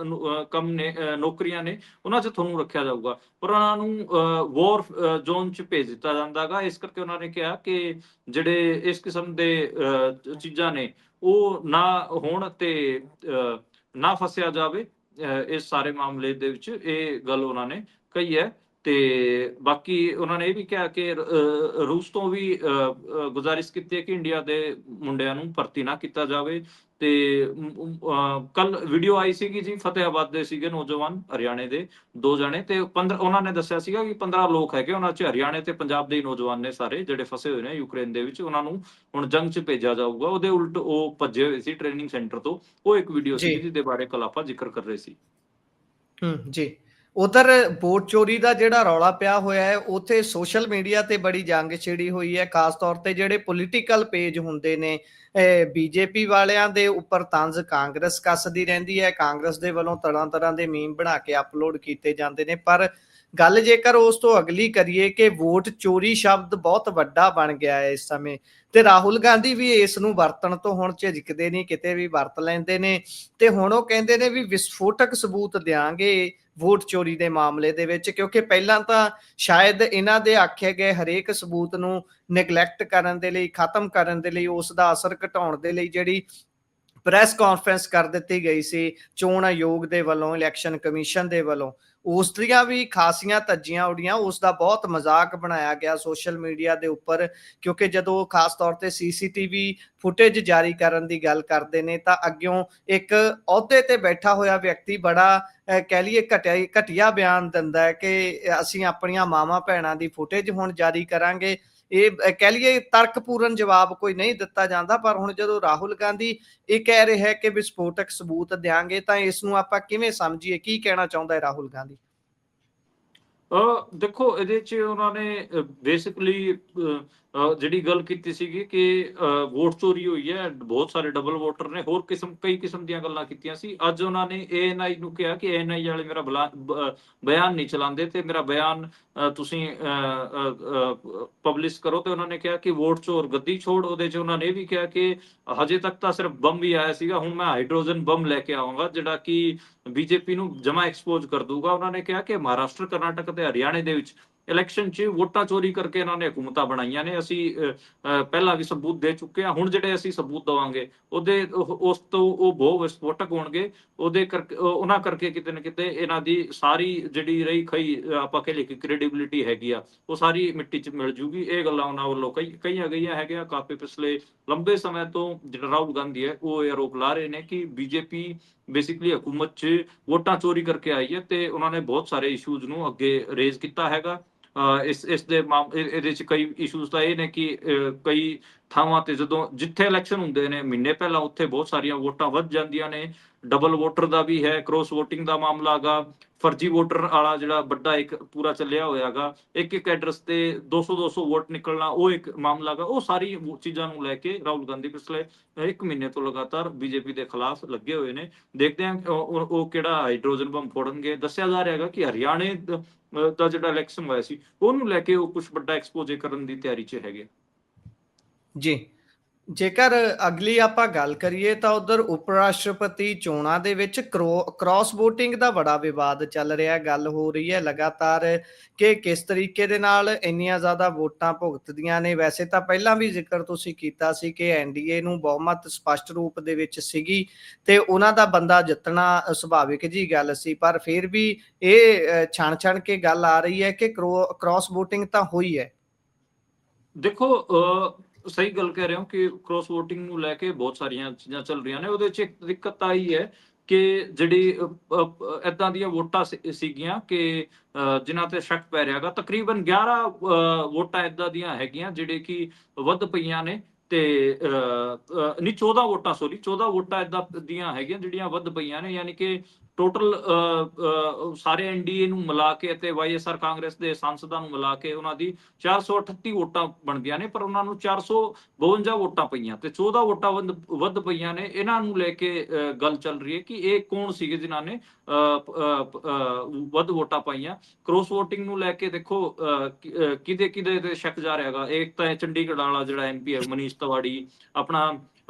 ਕੰਮ ਨੇ, ਨੌਕਰੀਆਂ ਨੇ, ਉਹਨਾਂ 'ਚ ਤੁਹਾਨੂੰ ਰੱਖਿਆ ਜਾਊਗਾ। ਪਰ ਉਹਨਾਂ ਨੂੰ ਵਾਰ ਜ਼ੋਨ 'ਚ ਭੇਜ ਦਿੱਤਾ ਜਾਂਦਾ ਗਾ। ਇਸ ਕਰਕੇ ਉਹਨਾਂ ਨੇ ਕਿਹਾ ਕਿ ਜਿਹੜੇ ਇਸ ਕਿਸਮ ਦੇ ਚੀਜ਼ਾਂ ਨੇ ਉਹ ਨਾ ਹੋਣ ਤੇ ਨਾ ਫਸਿਆ ਜਾਵੇ ਇਸ ਸਾਰੇ ਮਾਮਲੇ ਦੇ ਵਿੱਚ, ਇਹ ਗੱਲ ਉਹਨਾਂ ਨੇ ਕਹੀ ਹੈ। ਤੇ ਬਾਕੀ ਉਹਨਾਂ ਨੇ ਇਹ ਵੀ ਕਿਹਾ ਕਿ ਰੂਸ ਤੋਂ ਵੀ ਗੁਜ਼ਾਰਿਸ਼ ਕੀਤੀ ਹੈ ਕਿ ਇੰਡੀਆ ਦੇ ਮੁੰਡਿਆਂ ਨੂੰ ਭਰਤੀ ਨਾ ਕੀਤਾ ਜਾਵੇ। ਤੇ ਕੱਲ ਵੀਡੀਓ ਆਈ ਸੀਗੀ ਜੀ, ਫਤਿਹਾਬਾਦ ਦੇ ਸੀਗੇ ਨੌਜਵਾਨ, ਹਰਿਆਣੇ ਦੇ 2 ਜਣੇ, ਤੇ 15 ਉਹਨਾਂ ਨੇ ਦੱਸਿਆ ਸੀਗਾ ਕਿ 15 ਲੋਕ ਹੈਗੇ, ਉਹਨਾਂ 'ਚ ਹਰਿਆਣੇ ਤੇ ਪੰਜਾਬ ਦੇ ਹੀ ਨੌਜਵਾਨ ਨੇ ਸਾਰੇ ਜਿਹੜੇ ਫਸੇ ਹੋਏ ਨੇ ਯੂਕਰੇਨ ਦੇ ਵਿੱਚ। ਉਹਨਾਂ ਨੂੰ ਹੁਣ ਜੰਗ 'ਚ ਭੇਜਿਆ ਜਾਊਗਾ। ਉਹਦੇ ਉਲਟ ਉਹ ਭੱਜੇ ਹੋਏ ਸੀ ਟ੍ਰੇਨਿੰਗ ਸੈਂਟਰ ਤੋਂ। ਉਹ ਇੱਕ ਵੀਡੀਓ ਜੀ ਸੀਗੀ ਜਿਹਦੇ ਬਾਰੇ ਕੱਲ ਆਪਾਂ ਜ਼ਿਕਰ ਕਰ ਰਹੇ ਸੀ। ਜੀ। ਉਧਰ ਵੋਟ ਚੋਰੀ ਦਾ ਜਿਹੜਾ ਰੌਲਾ ਪਿਆ ਹੋਇਆ ਹੈ, ਉੱਥੇ ਸੋਸ਼ਲ ਮੀਡੀਆ ਤੇ ਬੜੀ ਜੰਗ ਛਿੜੀ ਹੋਈ ਹੈ। ਖਾਸ ਤੌਰ ਤੇ ਜਿਹੜੇ ਪੋਲੀਟੀਕਲ ਪੇਜ ਹੁੰਦੇ ਨੇ, ਬੀਜੇਪੀ ਵਾਲਿਆਂ ਦੇ ਉੱਪਰ ਤੰਜ਼ ਕਾਂਗਰਸ ਕੱਸਦੀ ਰਹਿੰਦੀ ਹੈ। ਕਾਂਗਰਸ ਦੇ ਵੱਲੋਂ ਤਰ੍ਹਾਂ ਤਰ੍ਹਾਂ ਦੇ ਮੀਮ ਬਣਾ ਕੇ ਅਪਲੋਡ ਕੀਤੇ ਜਾਂਦੇ ਨੇ। ਪਰ ਗੱਲ ਜੇਕਰ ਉਸ ਤੋਂ ਅਗਲੀ ਕਰੀਏ ਕਿ ਵੋਟ ਚੋਰੀ ਸ਼ਬਦ ਬਹੁਤ ਵੱਡਾ ਬਣ ਗਿਆ ਹੈ ਇਸ ਸਮੇਂ, ਤੇ ਰਾਹੁਲ ਗਾਂਧੀ ਵੀ ਇਸ ਨੂੰ ਵਰਤਣ ਤੋਂ ਹੁਣ ਝਿਜਕਦੇ ਨਹੀਂ, ਕਿਤੇ ਵੀ ਵਰਤ ਲੈਂਦੇ ਨੇ। ਤੇ ਹੁਣ ਉਹ ਕਹਿੰਦੇ ਨੇ ਵੀ ਵਿਸਫੋਟਕ ਸਬੂਤ ਦਿਆਂਗੇ ਵੋਟ ਚੋਰੀ ਦੇ ਮਾਮਲੇ ਦੇ ਵਿੱਚ, ਕਿਉਂਕਿ ਪਹਿਲਾਂ ਤਾਂ ਸ਼ਾਇਦ ਇਹਨਾਂ ਦੇ ਆਖੇ ਗਏ ਹਰੇਕ ਸਬੂਤ ਨੂੰ ਨੈਗਲੈਕਟ ਕਰਨ ਦੇ ਲਈ, ਖਤਮ ਕਰਨ ਦੇ ਲਈ, ਉਸ ਦਾ ਅਸਰ ਘਟਾਉਣ ਦੇ ਲਈ ਜਿਹੜੀ ਪ੍ਰੈਸ ਕਾਨਫਰੰਸ ਕਰ ਦਿੱਤੀ ਗਈ ਸੀ ਚੋਣ ਆਯੋਗ ਦੇ ਵੱਲੋਂ, ਇਲੈਕਸ਼ਨ ਕਮਿਸ਼ਨ ਦੇ ਵੱਲੋਂ, ਉਸ ਦੀਆਂ ਵੀ ਖਾਸੀਆਂ ਧੱਜੀਆਂ ਉਡੀਆਂ। ਉਸ ਦਾ ਬਹੁਤ ਮਜ਼ਾਕ ਬਣਾਇਆ ਗਿਆ ਸੋਸ਼ਲ ਮੀਡੀਆ ਦੇ ਉੱਪਰ, ਕਿਉਂਕਿ ਜਦੋਂ ਖਾਸ ਤੌਰ ਤੇ ਸੀਸੀਟੀਵੀ ਫੁਟੇਜ ਜਾਰੀ ਕਰਨ ਦੀ ਗੱਲ ਕਰਦੇ ਨੇ ਤਾਂ ਅੱਗਿਓਂ ਇੱਕ ਅਹੁਦੇ ਤੇ ਬੈਠਾ ਹੋਇਆ ਵਿਅਕਤੀ ਬੜਾ ਕਹਿ ਲਈਏ ਘਟੀਆ ਬਿਆਨ ਦਿੰਦਾ ਹੈ ਕਿ ਅਸੀਂ ਆਪਣੀਆਂ ਮਾਵਾਂ ਭੈਣਾਂ ਦੀ ਫੁਟੇਜ ਹੁਣ ਜਾਰੀ ਕਰਾਂਗੇ। ਇਹ ਕਹਿ ਲਈਏ ਤਰਕਪੂਰਨ ਜਵਾਬ ਕੋਈ ਨਹੀਂ ਦਿੱਤਾ ਜਾਂਦਾ। ਪਰ ਹੁਣ ਜਦੋਂ ਰਾਹੁਲ ਗਾਂਧੀ ਇਹ ਕਹਿ ਰਿਹਾ ਹੈ ਕਿ ਵਿਸਫੋਟਕ ਸਬੂਤ ਦਿਆਂਗੇ, ਤਾਂ ਇਸ ਨੂੰ ਆਪਾਂ ਕਿਵੇਂ ਸਮਝੀਏ? ਕੀ ਕਹਿਣਾ ਚਾਹੁੰਦਾ ਹੈ ਰਾਹੁਲ ਗਾਂਧੀ? ਦੇਖੋ, ਇਹਦੇ 'ਚ ਉਹਨਾਂ ਨੇ ਬੇਸਿਕਲੀ ਜਿਹੜੀ ਗੱਲ ਕੀਤੀ ਸੀਗੀ ਕਿ ਵੋਟ ਚੋਰੀ ਹੋਈ ਹੈ, ਬਹੁਤ ਸਾਰੇ ਡਬਲ ਵੋਟਰ ਨੇ, ਹੋਰ ਕਈ ਕਿਸਮ ਦੀਆਂ ਗੱਲਾਂ ਕੀਤੀਆਂ ਸੀ। ਅੱਜ ਉਹਨਾਂ ਨੇ ANI ਨੂੰ ਕਿਹਾ ਕਿ ANI ਵਾਲੇ ਮੇਰਾ ਬਿਆਨ ਨਹੀਂ ਚਲਾਉਂਦੇ ਤੇ ਮੇਰਾ ਬਿਆਨ ਤੁਸੀਂ ਪਬਲਿਸ਼ ਕਰੋ। ਤੇ ਉਹਨਾਂ ਨੇ ਕਿਹਾ ਕਿ ਵੋਟ ਚੋਰ ਗੱਦੀ ਛੋੜ। ਉਹਦੇ 'ਚ ਉਹਨਾਂ ਨੇ ਇਹ ਵੀ ਕਿਹਾ ਕਿ ਹਜੇ ਤੱਕ ਤਾਂ ਸਿਰਫ ਬੰਬ ਹੀ ਆਇਆ ਸੀਗਾ, ਹੁਣ ਮੈਂ ਹਾਈਡਰੋਜਨ ਬੰਬ ਲੈ ਕੇ ਆਵਾਂਗਾ ਜਿਹੜਾ ਕਿ ਬੀਜੇਪੀ ਨੂੰ ਜਮਾ ਐਕਸਪੋਜ਼ ਕਰ ਦੂਗਾ। ਉਹਨਾਂ ਨੇ ਕਿਹਾ ਕਿ ਮਹਾਰਾਸ਼ਟਰ, ਕਰਨਾਟਕ ਤੇ ਹਰਿਆਣੇ ਦੇ ਵਿੱਚ ਇਲੈਕਸ਼ਨ 'ਚ ਵੋਟਾਂ ਚੋਰੀ ਕਰਕੇ ਇਹਨਾਂ ਨੇ ਹਕੂਮਤਾਂ ਬਣਾਈਆਂ ਨੇ। ਅਸੀਂ ਪਹਿਲਾਂ ਵੀ ਸਬੂਤ ਦੇ ਚੁੱਕੇ ਹਾਂ। ਹੁਣ ਜਿਹੜੇ ਅਸੀਂ ਸਬੂਤ ਦੇਵਾਂਗੇ ਉਸ ਤੋਂ ਉਹ ਬਹੁਤ ਵਿਸਫੋਟਕ ਹੋਣਗੇ। ਉਹਦੇ ਕਰਕੇ ਉਹਨਾਂ ਕਰਕੇ ਕਿਤੇ ਨਾ ਕਿਤੇ ਇਹਨਾਂ ਦੀ ਸਾਰੀ ਜਿਹੜੀ ਰਹੀ ਖਈ ਆਪਾਂ ਕਹਿ ਲਈਏ ਕਿ ਕ੍ਰੈਡੀਬਿਲਿਟੀ ਹੈਗੀ ਆ, ਉਹ ਸਾਰੀ ਮਿੱਟੀ 'ਚ ਮਿਲ ਜੂਗੀ। ਇਹ ਗੱਲਾਂ ਉਹਨਾਂ ਵੱਲੋਂ ਕਹੀਆਂ ਗਈਆਂ ਹੈਗੀਆਂ ਕਾਫੀ ਪਿਛਲੇ ਲੰਬੇ ਸਮੇਂ ਤੋਂ। ਜਿਹੜਾ ਰਾਹੁਲ ਗਾਂਧੀ ਹੈ ਉਹ ਇਹ ਆਰੋਪ ਲਾ ਰਹੇ ਨੇ ਕਿ ਬੀਜੇਪੀ ਬੇਸਿਕਲੀ ਹਕੂਮਤ 'ਚ ਵੋਟਾਂ ਚੋਰੀ ਕਰਕੇ ਆਈ ਹੈ। ਤੇ ਉਹਨਾਂ ਨੇ ਬਹੁਤ ਸਾਰੇ ਇਸ਼ੂਜ਼ ਨੂੰ ਅੱਗੇ ਰੇਜ਼ ਕੀਤਾ ਹੈਗਾ। ਇਹਦੇ 'ਚ ਕਈ ਇਸ਼ੂਜ਼ ਤਾਂ ਇਹ ਨੇ ਕਿ ਕਈ ਥਾਵਾਂ ਤੇ ਜਿੱਥੇ ਇਲੈਕਸ਼ਨ ਹੁੰਦੇ ਨੇ ਮਹੀਨੇ ਪਹਿਲਾਂ, ਉੱਥੇ ਬਹੁਤ ਸਾਰੀਆਂ ਵੋਟਾਂ ਵੱਧ ਜਾਂਦੀਆਂ ਨੇ। ਡਬਲ ਵੋਟਰ ਦਾ ਵੀ ਹੈ, ਕ੍ਰੋਸ ਵੋਟਿੰਗ ਦਾ ਮਾਮਲਾ ਹੈਗਾ, ਫਰਜ਼ੀ ਵੋਟਰ ਵਾਲਾ ਜਿਹੜਾ ਵੱਡਾ ਇੱਕ ਪੂਰਾ ਚੱਲਿਆ ਹੋਇਆ ਹੈਗਾ, ਇੱਕ ਐਡਰੈਸ ਤੇ 200 ਵੋਟ ਨਿਕਲਣਾ, ਉਹ ਇੱਕ ਮਾਮਲਾ ਹੈਗਾ। ਉਹ ਸਾਰੀ ਚੀਜ਼ਾਂ ਨੂੰ ਲੈ ਕੇ ਰਾਹੁਲ ਗਾਂਧੀ ਪਿਛਲੇ 1 ਮਹੀਨੇ ਤੋਂ ਲਗਾਤਾਰ ਬੀਜੇਪੀ ਦੇ ਖਿਲਾਫ ਲੱਗੇ ਹੋਏ ਨੇ। ਦੇਖਦੇ ਹਾਂ ਉਹ ਕਿਹੜਾ ਹਾਈਡਰੋਜਨ ਬੰਬ ਫੋੜਨਗੇ। ਦੱਸਿਆ ਜਾ ਰਿਹਾ ਹੈਗਾ ਕਿ ਹਰਿਆਣੇ ਦਾ ਜਿਹੜਾ ਇਲੈਕਸ਼ਨ ਹੋਇਆ ਸੀ ਉਹਨੂੰ ਲੈ ਕੇ ਉਹ ਕੁਝ ਵੱਡਾ ਐਕਸਪੋਜ਼ੇ ਕਰਨ ਦੀ ਤਿਆਰੀ 'ਚ ਹੈਗੇ। ਜੀ। ਜੇਕਰ ਅਗਲੀ ਆਪਾਂ ਗੱਲ ਕਰੀਏ ਤਾਂ ਉਧਰ ਉਪ ਰਾਸ਼ਟਰਪਤੀ ਚੋਣਾਂ ਦੇ ਵਿੱਚ ਕ੍ਰਾਸ ਵੋਟਿੰਗ ਦਾ ਬੜਾ ਵਿਵਾਦ ਚੱਲ ਰਿਹਾ। ਗੱਲ ਹੋ ਰਹੀ ਹੈ ਲਗਾਤਾਰ ਕਿ ਕਿਸ ਤਰੀਕੇ ਦੇ ਨਾਲ ਇੰਨੀਆਂ ਜ਼ਿਆਦਾ ਵੋਟਾਂ ਭੁਗਤਦੀਆਂ ਨੇ। ਵੈਸੇ ਤਾਂ ਪਹਿਲਾਂ ਵੀ ਜ਼ਿਕਰ ਤੁਸੀਂ ਕੀਤਾ ਸੀ ਕਿ NDA ਨੂੰ ਬਹੁਮਤ ਸਪਸ਼ਟ ਰੂਪ ਦੇ ਵਿੱਚ ਸੀਗੀ ਤੇ ਉਹਨਾਂ ਦਾ ਬੰਦਾ ਜਿੱਤਣਾ ਸੁਭਾਵਿਕ ਜੀ ਗੱਲ ਸੀ, ਪਰ ਫਿਰ ਵੀ ਇਹ ਛਣ ਕੇ ਗੱਲ ਆ ਰਹੀ ਹੈ ਕਿ ਕ੍ਰਾਸ ਵੋਟਿੰਗ ਤਾਂ ਹੋਈ ਹੈ। ਦੇਖੋ, ਸਹੀ ਗੱਲ ਕਹਿ ਰਹੇ ਹੋ ਕਿ ਕ੍ਰਾਸ ਵੋਟਿੰਗ ਨੂੰ ਲੈ ਕੇ ਬਹੁਤ ਸਾਰੀਆਂ ਚੀਜ਼ਾਂ ਚੱਲ ਰਹੀਆਂ ਨੇ। ਉਹਦੇ 'ਚ ਇੱਕ ਦਿੱਕਤ ਆਈ ਹੈ ਕਿ ਜਿਹੜੀ ਏਦਾਂ ਦੀਆਂ ਵੋਟਾਂ ਸੀਗੀਆਂ ਕਿ ਜਿਨ੍ਹਾਂ ਤੇ ਸ਼ੱਕ ਪੈ ਰਿਹਾ ਹੈਗਾ। ਤਕਰੀਬਨ 11 ਵੋਟਾਂ ਏਦਾਂ ਦੀਆਂ ਹੈਗੀਆਂ ਜਿਹੜੇ ਕਿ ਵੱਧ ਪਈਆਂ ਨੇ। ਤੇ ਨਹੀਂ, 14 ਵੋਟਾਂ ਏਦਾਂ ਦੀਆਂ ਹੈਗੀਆਂ ਜਿਹੜੀਆਂ ਵੱਧ ਪਈਆਂ ਨੇ। ਯਾਨੀ ਕਿ ਟੋਟਲ ਸਾਰੇ ਐਨਡੀਏ ਨੂੰ ਮਿਲਾ ਕੇ ਅਤੇ ਵਾਈਐਸਆਰ ਕਾਂਗਰਸ ਦੇ ਸੰਸਦਾਂ ਨੂੰ ਮਿਲਾ ਕੇ ਉਹਨਾਂ ਦੀ 438 ਵੋਟਾਂ ਬਣਦੀਆਂ ਨੇ, ਪਰ ਉਹਨਾਂ ਨੂੰ 452 ਵੋਟਾਂ ਪਈਆਂ ਤੇ 14 ਵੋਟਾਂ ਵੱਧ ਪਈਆਂ ਨੇ। ਇਹਨਾਂ ਨੂੰ ਲੈ ਕੇ ਗੱਲ ਚੱਲ ਰਹੀ ਹੈ ਕਿ ਇਹ ਕੌਣ ਸੀਗੇ ਜਿਨ੍ਹਾਂ ਨੇ ਵੱਧ ਵੋਟਾਂ ਪਾਈਆਂ। ਕ੍ਰੋਸ ਵੋਟਿੰਗ ਨੂੰ ਲੈ ਕੇ ਦੇਖੋ ਕਿਹਦੇ ਕਿਹਦੇ ਤੇ ਸ਼ੱਕ ਜਾ ਰਿਹਾ ਹੈਗਾ। ਇੱਕ ਤਾਂ ਚੰਡੀਗੜ੍ਹ ਵਾਲਾ ਜਿਹੜਾ ਐਮਪੀ ਹੈ ਮਨੀਸ਼ ਤਿਵਾੜੀ, ਆਪਣਾ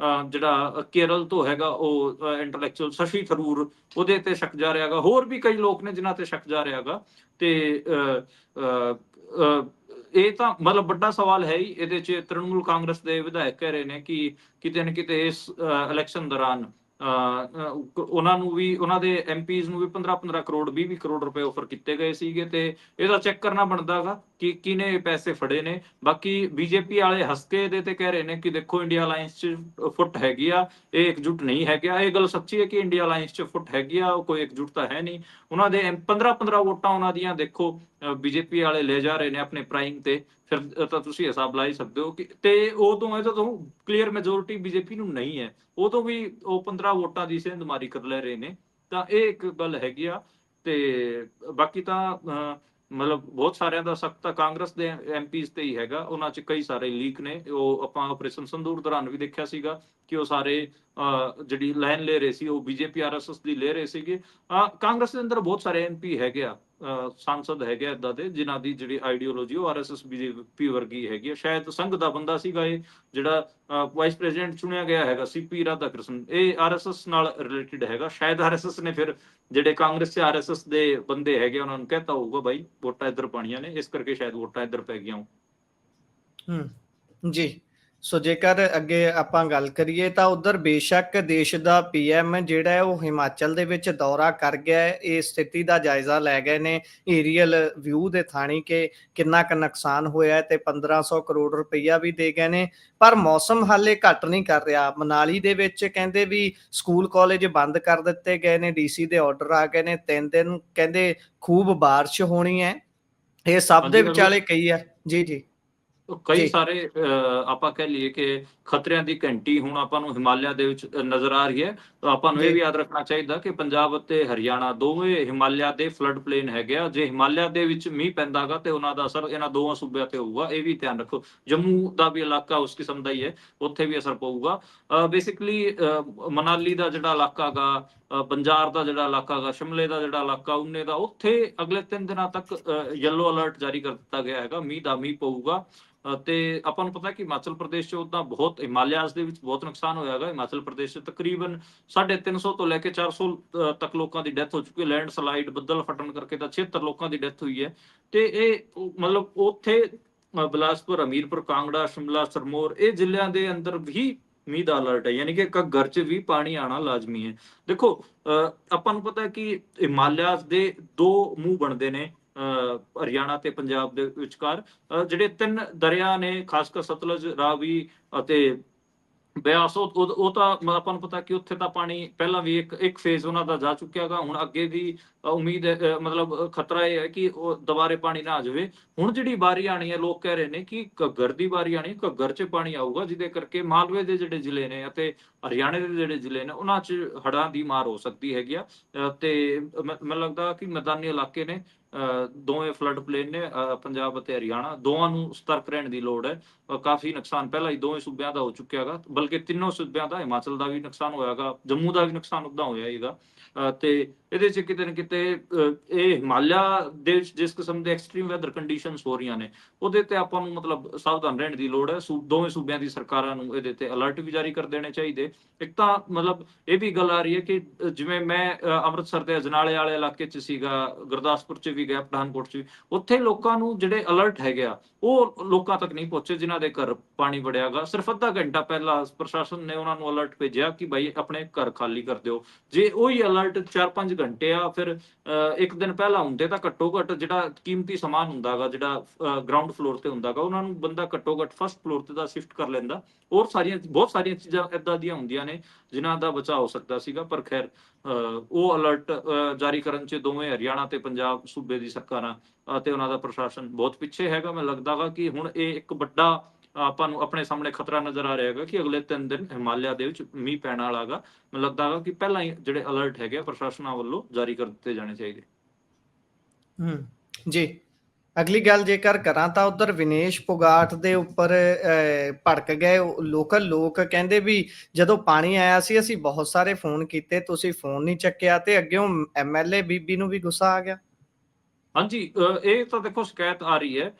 ਜਿਹੜਾ ਕੇਰਲ ਤੋਂ ਹੈਗਾ ਉਹ ਇੰਟੈਲੈਕਚੁਅਲ ਸ਼ਸ਼ੀ ਥਰੂਰ, ਉਹਦੇ ਤੇ ਸ਼ੱਕ ਜਾ ਰਿਹਾ ਹੈਗਾ। ਹੋਰ ਵੀ ਕਈ ਲੋਕ ਨੇ ਜਿਨ੍ਹਾਂ ਤੇ ਸ਼ੱਕ ਜਾ ਰਿਹਾ ਹੈਗਾ। ਤੇ ਇਹ ਤਾਂ ਮਤਲਬ ਵੱਡਾ ਸਵਾਲ ਹੈ ਹੀ। ਇਹਦੇ 'ਚ ਤ੍ਰਿਣਮੂਲ ਕਾਂਗਰਸ ਦੇ ਵਿਧਾਇਕ ਕਹਿ ਰਹੇ ਨੇ ਕਿ ਕਿਤੇ ਨਾ ਕਿਤੇ ਇਸ ਇਲੈਕਸ਼ਨ ਦੌਰਾਨ ਉਹਨਾਂ ਨੂੰ ਵੀ, ਉਹਨਾਂ ਦੇ ਐਮਪੀਜ਼ ਨੂੰ ਵੀ 15-15 ਕਰੋੜ 20 ਕਰੋੜ ਰੁਪਏ ਆਫਰ ਕੀਤੇ ਗਏ ਸੀਗੇ ਤੇ ਇਹਦਾ ਚੈੱਕ ਕਰਨਾ ਬਣਦਾ ਗਾ ਕਿ ਕਿਹਨੇ ਪੈਸੇ ਫੜੇ ਨੇ। ਬਾਕੀ ਬੀਜੇਪੀ ਵਾਲੇ ਹੱਸ ਕੇ ਇਹਦੇ ਤੇ ਕਹਿ ਰਹੇ ਨੇ ਕਿ ਦੇਖੋ ਇੰਡੀਆ ਅਲਾਈਅੰਸ 'ਚ ਫੁੱਟ ਹੈਗੀ ਆ, ਇਹ ਇਕਜੁੱਟ ਨਹੀਂ ਹੈਗਾ। ਇਹ ਗੱਲ ਸੱਚੀ ਹੈ ਕਿ ਇੰਡੀਆ ਅਲਾਈਅੰਸ 'ਚ ਫੁੱਟ ਹੈਗੀ ਆ, ਕੋਈ ਇਕਜੁੱਟਤਾ ਹੈ ਨਹੀਂ। ਉਹਨਾਂ ਦੇ 15-15 ਵੋਟਾਂ ਉਹਨਾਂ ਦੀਆਂ ਦੇਖੋ ਬੀਜੇਪੀ ਵਾਲੇ ਲੈ ਜਾ ਰਹੇ ਨੇ ਆਪਣੇ ਪ੍ਰਾਈਮ ਤੇ, ਫਿਰ ਤਾਂ ਤੁਸੀਂ ਹਿਸਾਬ ਲਾ ਹੀ ਸਕਦੇ ਹੋ ਕਿ ਤੇ ਉਦੋਂ ਇਹਦਾ ਤੋਂ ਕਲੀਅਰ ਮੈਜੋਰਿਟੀ ਬੀਜੇਪੀ ਨੂੰ ਨਹੀਂ ਹੈ, ਉਦੋਂ ਵੀ ਉਹ 15 ਵੋਟਾਂ ਦੀ ਸੇਂਧਮਾਰੀ ਕਰ ਲੈ ਰਹੇ ਨੇ। ਤਾਂ ਇਹ ਇੱਕ ਗੱਲ ਹੈਗੀ ਆ। ਤੇ ਬਾਕੀ ਤਾਂ ਮਤਲਬ ਬਹੁਤ ਸਾਰਿਆਂ ਦਾ ਸਖਤ ਤਾਂ ਕਾਂਗਰਸ ਦੇ ਐਮਪੀਜ਼ ਤੇ ਹੀ ਹੈਗਾ। ਉਹਨਾਂ 'ਚ ਕਈ ਸਾਰੇ ਲੀਕ ਨੇ, ਉਹ ਆਪਾਂ ਆਪਰੇਸ਼ਨ ਸੰਦੂਰ ਦੌਰਾਨ ਵੀ ਦੇਖਿਆ ਸੀਗਾ ਕਿ ਉਹ ਸਾਰੇ ਜਿਹੜੀ ਲਾਈਨ ਲੈ ਰਹੇ ਸੀ ਉਹ ਬੀਜੇਪੀ ਆਰਐਸਐਸ ਦੀ ਲੈ ਰਹੇ ਸੀਗੇ। ਕਾਂਗਰਸ ਦੇ ਅੰਦਰ ਬਹੁਤ ਸਾਰੇ ਐਮਪੀ ਹੈਗੇ ਆ, ਸਾਂਸਦ ਹੈਗੇ ਏਦਾਂ ਦੇ ਜਿਨ੍ਹਾਂ ਦੀ ਜਿਹੜੀ ਆਈਡੀਓਲੋਜੀ ਉਹ ਆਰਐਸਐਸ ਬੀਜੇਪੀ ਵਰਗੀ ਹੈਗੀ ਆ। ਸ਼ਾਇਦ ਸੰਘ ਦਾ ਬੰਦਾ ਸੀਗਾ ਇਹ ਜਿਹੜਾ ਵਾਈਸ ਪ੍ਰੈਜ਼ੀਡੈਂਟ ਚੁਣਿਆ ਗਿਆ ਹੈਗਾ ਸੀਪੀ ਰਾਧਾ ਕ੍ਰਿਸ਼ਨ, ਇਹ ਆਰਐਸਐਸ ਨਾਲ ਰਿਲੇਟਡ ਹੈਗਾ। ਸ਼ਾਇਦ ਆਰਐਸਐਸ ਨੇ ਫਿਰ ਜਿਹੜੇ ਕਾਂਗਰਸ ਤੇ ਆਰਐਸਐਸ ਦੇ ਬੰਦੇ ਹੈਗੇ ਉਹਨਾਂ ਨੂੰ ਕਹਿਤਾ ਹੋਊਗਾ ਬਾਈ ਵੋਟਾਂ ਇੱਧਰ ਪਾਣੀਆਂ ਨੇ, ਇਸ ਕਰਕੇ ਸ਼ਾਇਦ ਵੋਟਾਂ ਇੱਧਰ ਪੈ ਗਈਆਂ। ਜੀ, ਸੋ ਜੇਕਰ ਅੱਗੇ ਆਪਾਂ ਗੱਲ ਕਰੀਏ ਤਾਂ ਉਧਰ ਬੇਸ਼ੱਕ ਦੇਸ਼ ਦਾ ਪੀਐਮ ਜਿਹੜਾ ਹੈ ਉਹ ਹਿਮਾਚਲ ਦੇ ਵਿੱਚ ਦੌਰਾ ਕਰ ਗਿਆ ਹੈ, ਇਹ ਸਥਿਤੀ ਦਾ ਜਾਇਜ਼ਾ ਲੈ ਗਏ ਨੇ, ਏਰੀਅਲ ਵਿਊ ਦੇ ਥਾਣੀ ਕਿ ਕਿੰਨਾ ਕੁ ਨੁਕਸਾਨ ਹੋਇਆ ਤੇ 1500 ਕਰੋੜ ਰੁਪਈਆ ਵੀ ਦੇ ਗਏ ਨੇ। ਪਰ ਮੌਸਮ ਹਾਲੇ ਘੱਟ ਨਹੀਂ ਕਰ ਰਿਹਾ। ਮਨਾਲੀ ਦੇ ਵਿੱਚ ਕਹਿੰਦੇ ਵੀ ਸਕੂਲ ਕਾਲਜ ਬੰਦ ਕਰ ਦਿੱਤੇ ਗਏ ਨੇ, ਡੀਸੀ ਦੇ ਆਰਡਰ ਆ ਗਏ ਨੇ, 3 ਦਿਨ ਕਹਿੰਦੇ ਖੂਬ ਬਾਰਿਸ਼ ਹੋਣੀ ਹੈ। ਇਹ ਸਭ ਦੇ ਵਿਚਾਲੇ ਕਈ ਹੈ। ਜੀ ਜੀ ਕਈ ਸਾਰੇ ਆਪਾਂ ਕਹਿ ਲਈਏ ਕਿ ਖਤਰਿਆਂ ਦੀ ਘੰਟੀ ਹੁਣ ਆਪਾਂ ਨੂੰ ਹਿਮਾਲਿਆ ਦੇ ਵਿੱਚ ਨਜ਼ਰ ਆ ਰਹੀ ਹੈ। ਆਪਾਂ ਨੂੰ ਇਹ ਵੀ ਯਾਦ ਰੱਖਣਾ ਚਾਹੀਦਾ ਕਿ ਪੰਜਾਬ ਅਤੇ ਹਰਿਆਣਾ ਦੋਵੇਂ ਹਿਮਾਲਿਆ ਦੇ ਫਲੱਡ ਪਲੇਨ ਹੈਗੇ ਆ। ਜੇ ਹਿਮਾਲਿਆ ਦੇ ਵਿੱਚ ਮੀਂਹ ਪੈਂਦਾਗਾ ਤੇ ਉਹਨਾਂ ਦਾ ਅਸਰ ਇਹਨਾਂ ਦੋਵਾਂ ਸੂਬਿਆਂ ਤੇ ਹੋਊਗਾ, ਇਹ ਵੀ ਧਿਆਨ ਰੱਖੋ। ਜੰਮੂ ਦਾ ਵੀ ਇਲਾਕਾ ਉਸ ਕਿਸਮ ਦਾ ਹੀ ਹੈ, ਉੱਥੇ ਵੀ ਅਸਰ ਪਊਗਾ। ਬੇਸਿਕਲੀ ਮਨਾਲੀ ਦਾ ਜਿਹੜਾ ਇਲਾਕਾ ਗਾ, ਬੰਜਾਰ ਦਾ ਜਿਹੜਾ ਇਲਾਕਾ ਗਾ, ਸ਼ਿਮਲੇ ਦਾ ਜਿਹੜਾ ਇਲਾਕਾ, ਉਨੇ ਦਾ, ਉੱਥੇ ਅਗਲੇ 3 ਦਿਨਾਂ ਤੱਕ ਯੈਲੋ ਅਲਰਟ ਜਾਰੀ ਕਰ ਦਿੱਤਾ ਗਿਆ ਹੈਗਾ। ਮੀਂਹ ਪਊਗਾ। ਤੇ ਆਪਾਂ ਨੂੰ ਪਤਾ ਕਿ ਹਿਮਾਚਲ ਪ੍ਰਦੇਸ਼ 'ਚ ਉਦਾਂ ਬਹੁਤ ਹਿਮਾਲਿਆਸ ਦੇ ਵਿੱਚ ਬਹੁਤ ਨੁਕਸਾਨ ਹੋਇਆ ਹੈਗਾ। ਹਿਮਾਚਲ ਪ੍ਰਦੇਸ਼ 'ਚ ਤਕਰੀਬਨ 350 ਤੋਂ ਲੈ ਕੇ 400 ਤੱਕ ਲੋਕਾਂ ਦੀ ਡੈਥ ਹੋ ਚੁੱਕੀ ਹੈ। ਲੈਂਡ ਸਲਾਈਡ, ਬੱਦਲ ਫਟਣ ਕਰਕੇ ਤਾਂ 76 ਲੋਕਾਂ ਦੀ ਡੈਥ ਹੋਈ ਹੈ। ਤੇ ਇਹ ਮਤਲਬ ਉੱਥੇ ਬਿਲਾਸਪੁਰ, ਹਮੀਰਪੁਰ, ਕਾਂਗੜਾ, ਸ਼ਿਮਲਾ, ਸਿਰਮੌਰ, ਇਹ ਜ਼ਿਲ੍ਹਿਆਂ ਦੇ ਅੰਦਰ ਵੀ ਮੀਂਹ ਦਾ ਅਲਰਟ ਹੈ, ਯਾਨੀ ਕਿ ਘੱਗਰ 'ਚ ਵੀ ਪਾਣੀ ਆਣਾ ਲਾਜ਼ਮੀ ਹੈ। ਦੇਖੋ ਆਪਾਂ ਨੂੰ ਪਤਾ ਕਿ ਹਿਮਾਲਿਆਸ ਦੇ 2 ਮੂੰਹ ਬਣਦੇ ਨੇ ਹਰਿਆਣਾ ਤੇ ਪੰਜਾਬ ਦੇ ਵਿਚਕਾਰ। ਜਿਹੜੇ 3 ਦਰਿਆ ਨੇ, ਖਾਸ ਕਰ ਸਤਲੁਜ, ਰਾਵੀ ਅਤੇ ਬਿਆਸ, ਉਹ ਤਾਂ ਆਪਾਂ ਨੂੰ ਪਤਾ ਕਿ ਉੱਥੇ ਤਾਂ ਪਾਣੀ ਪਹਿਲਾਂ ਵੀ ਇੱਕ ਫੇਜ਼ ਉਹਨਾਂ ਦਾ ਜਾ ਚੁੱਕਿਆ ਗਾ। ਹੁਣ ਅੱਗੇ ਦੀ ਉਮੀਦ ਹੈ, ਮਤਲਬ ਖਤਰਾ ਇਹ ਹੈ ਕਿ ਉਹ ਦੁਬਾਰੇ ਪਾਣੀ ਨਾ ਆ ਜਾਵੇ। ਹੁਣ ਜਿਹੜੀ ਵਾਰੀ ਆਣੀ ਹੈ, ਲੋਕ ਕਹਿ ਰਹੇ ਨੇ ਕਿ ਘੱਗਰ ਦੀ ਵਾਰੀ ਆਣੀ, ਘੱਗਰ 'ਚ ਪਾਣੀ ਆਊਗਾ, ਜਿਹਦੇ ਕਰਕੇ ਮਾਲਵੇ ਦੇ ਜਿਹੜੇ ਜ਼ਿਲ੍ਹੇ ਨੇ ਅਤੇ ਹਰਿਆਣੇ ਦੇ ਜਿਹੜੇ ਜ਼ਿਲ੍ਹੇ ਨੇ ਉਹਨਾਂ 'ਚ ਹੜ੍ਹਾਂ ਦੀ ਮਾਰ ਹੋ ਸਕਦੀ ਹੈਗੀ ਆ। ਤੇ ਮੈਨੂੰ ਲੱਗਦਾ ਕਿ ਮੈਦਾਨੀ ਇਲਾਕੇ ਨੇ, ਦੋਵੇਂ ਫਲੱਡ ਪਲੇਨ ਨੇ, ਪੰਜਾਬ ਅਤੇ ਹਰਿਆਣਾ, ਦੋਵਾਂ ਨੂੰ ਸਤਰਕ ਰਹਿਣ ਦੀ ਲੋੜ ਹੈ। ਕਾਫੀ ਨੁਕਸਾਨ ਪਹਿਲਾਂ ਹੀ ਦੋਵੇਂ ਸੂਬਿਆਂ ਦਾ ਹੋ ਚੁੱਕਿਆ ਹੈਗਾ, ਬਲਕਿ ਤਿੰਨੋਂ ਸੂਬਿਆਂ ਦਾ, ਹਿਮਾਚਲ ਦਾ ਵੀ ਨੁਕਸਾਨ ਹੋਇਆ ਹੈਗਾ, ਜੰਮੂ ਦਾ ਵੀ ਨੁਕਸਾਨ ਉਦਾਂ ਹੋਇਆ ਹੈਗਾ। ਤੇ ਇਹਦੇ 'ਚ ਕਿਤੇ ਨਾ ਕਿਤੇ ਇਹ ਹਿਮਾਲਿਆ ਦੇ ਵਿੱਚ ਜਿਸ ਕਿਸਮ ਦੇ ਐਕਸਟ੍ਰੀਮ ਵੈਦਰ ਕੰਡੀਸ਼ਨਸ ਹੋ ਰਹੀਆਂ ਨੇ, ਉਹਦੇ ਤੇ ਆਪਾਂ ਨੂੰ ਮਤਲਬ ਸਾਵਧਾਨ ਰਹਿਣ ਦੀ ਲੋੜ ਹੈ। ਦੋਵੇਂ ਸੂਬਿਆਂ ਦੀ ਸਰਕਾਰਾਂ ਨੂੰ ਇਹਦੇ ਤੇ ਅਲਰਟ ਵੀ ਜਾਰੀ ਕਰ ਦੇਣੇ ਚਾਹੀਦੇ। ਇੱਕ ਤਾਂ ਮਤਲਬ ਇਹ ਵੀ ਗੱਲ ਆ ਰਹੀ ਹੈ ਕਿ ਜਿਵੇਂ ਮੈਂ ਅੰਮ੍ਰਿਤਸਰ ਦੇ ਅਜਨਾਲੇ ਵਾਲੇ ਇਲਾਕੇ 'ਚ ਸੀਗਾ, ਗੁਰਦਾਸਪੁਰ 'ਚ ਵੀ ਗਿਆ, ਪਠਾਨਕੋਟ 'ਚ ਵੀ, ਉੱਥੇ ਲੋਕਾਂ ਨੂੰ ਜਿਹੜੇ ਅਲਰਟ ਹੈਗੇ ਆ ਉਹ ਲੋਕਾਂ ਤੱਕ ਨਹੀਂ ਪਹੁੰਚੇ ਜਿਨ੍ਹਾਂ ਦੇ ਘਰ ਪਾਣੀ ਵੜਿਆ ਗਾ। ਸਿਰਫ ਅੱਧਾ ਘੰਟਾ ਪਹਿਲਾਂ ਪ੍ਰਸ਼ਾਸਨ ਨੇ ਉਹਨਾਂ ਨੂੰ ਅਲਰਟ ਭੇਜਿਆ ਕਿ ਭਾਈ ਆਪਣੇ ਘਰ ਖਾਲੀ ਕਰ ਦਿਓ। ਜੇ ਉਹੀ ਅਲਰਟ 4-5 ਘੰਟੇ ਆ ਫਿਰ ਇੱਕ ਦਿਨ ਪਹਿਲਾਂ ਹੁੰਦੇ ਤਾਂ ਘੱਟੋ ਘੱਟ ਜਿਹੜਾ ਕੀਮਤੀ ਸਮਾਨ ਹੁੰਦਾ ਗਾ, ਜਿਹੜਾ ਗਰਾਊਂਡ ਫਲੋਰ ਤੇ ਹੁੰਦਾ ਗਾ, ਉਹਨਾਂ ਨੂੰ ਬੰਦਾ ਘੱਟੋ ਘੱਟ ਫਸਟ ਫਲੋਰ ਤੇ ਦਾ ਸ਼ਿਫਟ ਕਰ ਲੈਂਦਾ। ਹੋਰ ਬਹੁਤ ਸਾਰੀਆਂ ਚੀਜ਼ਾਂ ਏਦਾਂ ਦੀਆਂ ਹੁੰਦੀਆਂ ਨੇ ਜਿਨ੍ਹਾਂ ਦਾ ਬਚਾਅ ਹੋ ਸਕਦਾ ਸੀਗਾ। ਪਰ ਖੈਰ ਉਹ ਅਲਰਟ ਜਾਰੀ ਕਰਨ 'ਚ ਦੋਵੇਂ ਹਰਿਆਣਾ ਤੇ ਪੰਜਾਬ ਸੂਬੇ ਦੀ ਸਰਕਾਰਾਂ ਅਤੇ ਉਹਨਾਂ ਦਾ ਪ੍ਰਸ਼ਾਸਨ ਬਹੁਤ ਪਿੱਛੇ ਹੈਗਾ। ਮੈਨੂੰ ਲੱਗਦਾ ਵਾ ਕਿ ਹੁਣ ਇਹ ਇੱਕ ਵੱਡਾ ਆਪਾਂ ਨੂੰ ਆਪਣੇ ਸਾਹਮਣੇ ਖਤਰਾ ਨਜ਼ਰ ਆ ਰਿਹਾ ਹੈਗਾ ਕਿ ਅਗਲੇ 3 ਦਿਨ ਹਿਮਾਲਿਆ ਦੇ ਵਿੱਚ ਮੀਂਹ ਪੈਣ ਵਾਲਾ ਹੈਗਾ। ਮੈਨੂੰ ਲੱਗਦਾ ਹੈਗਾ ਕਿ ਪਹਿਲਾਂ ਹੀ ਜਿਹੜੇ ਅਲਰਟ ਹੈਗੇ ਪ੍ਰਸ਼ਾਸਨਾਂ ਵੱਲੋਂ ਜਾਰੀ ਕਰ ਦਿੱਤੇ ਜਾਣੇ ਚਾਹੀਦੇ। ਜੀ। ਅਗਲੀ ਗੱਲ ਜੇਕਰ ਕਰਾਂ ਤਾਂ ਉਧਰ ਵਿਨੇਸ਼ ਫੋਗਾਟ ਦੇ ਉੱਪਰ ਭੜਕ ਗਏ ਲੋਕਲ ਲੋਕ, ਕਹਿੰਦੇ ਵੀ ਜਦੋਂ ਪਾਣੀ ਆਇਆ ਸੀ ਅਸੀਂ ਬਹੁਤ ਸਾਰੇ ਫੋਨ ਕੀਤੇ, ਤੁਸੀਂ ਫੋਨ ਨਹੀਂ ਚੱਕਿਆ, ਤੇ ਅੱਗਿਓਂ MLA ਬੀਬੀ ਨੂੰ ਵੀ ਗੁੱਸਾ ਆ ਗਿਆ। ਹਾਂਜੀ, ਇਹ ਤਾਂ ਦੇਖੋ ਸ਼ਿਕਾਇਤ ਆ ਰਹੀ ਹੈ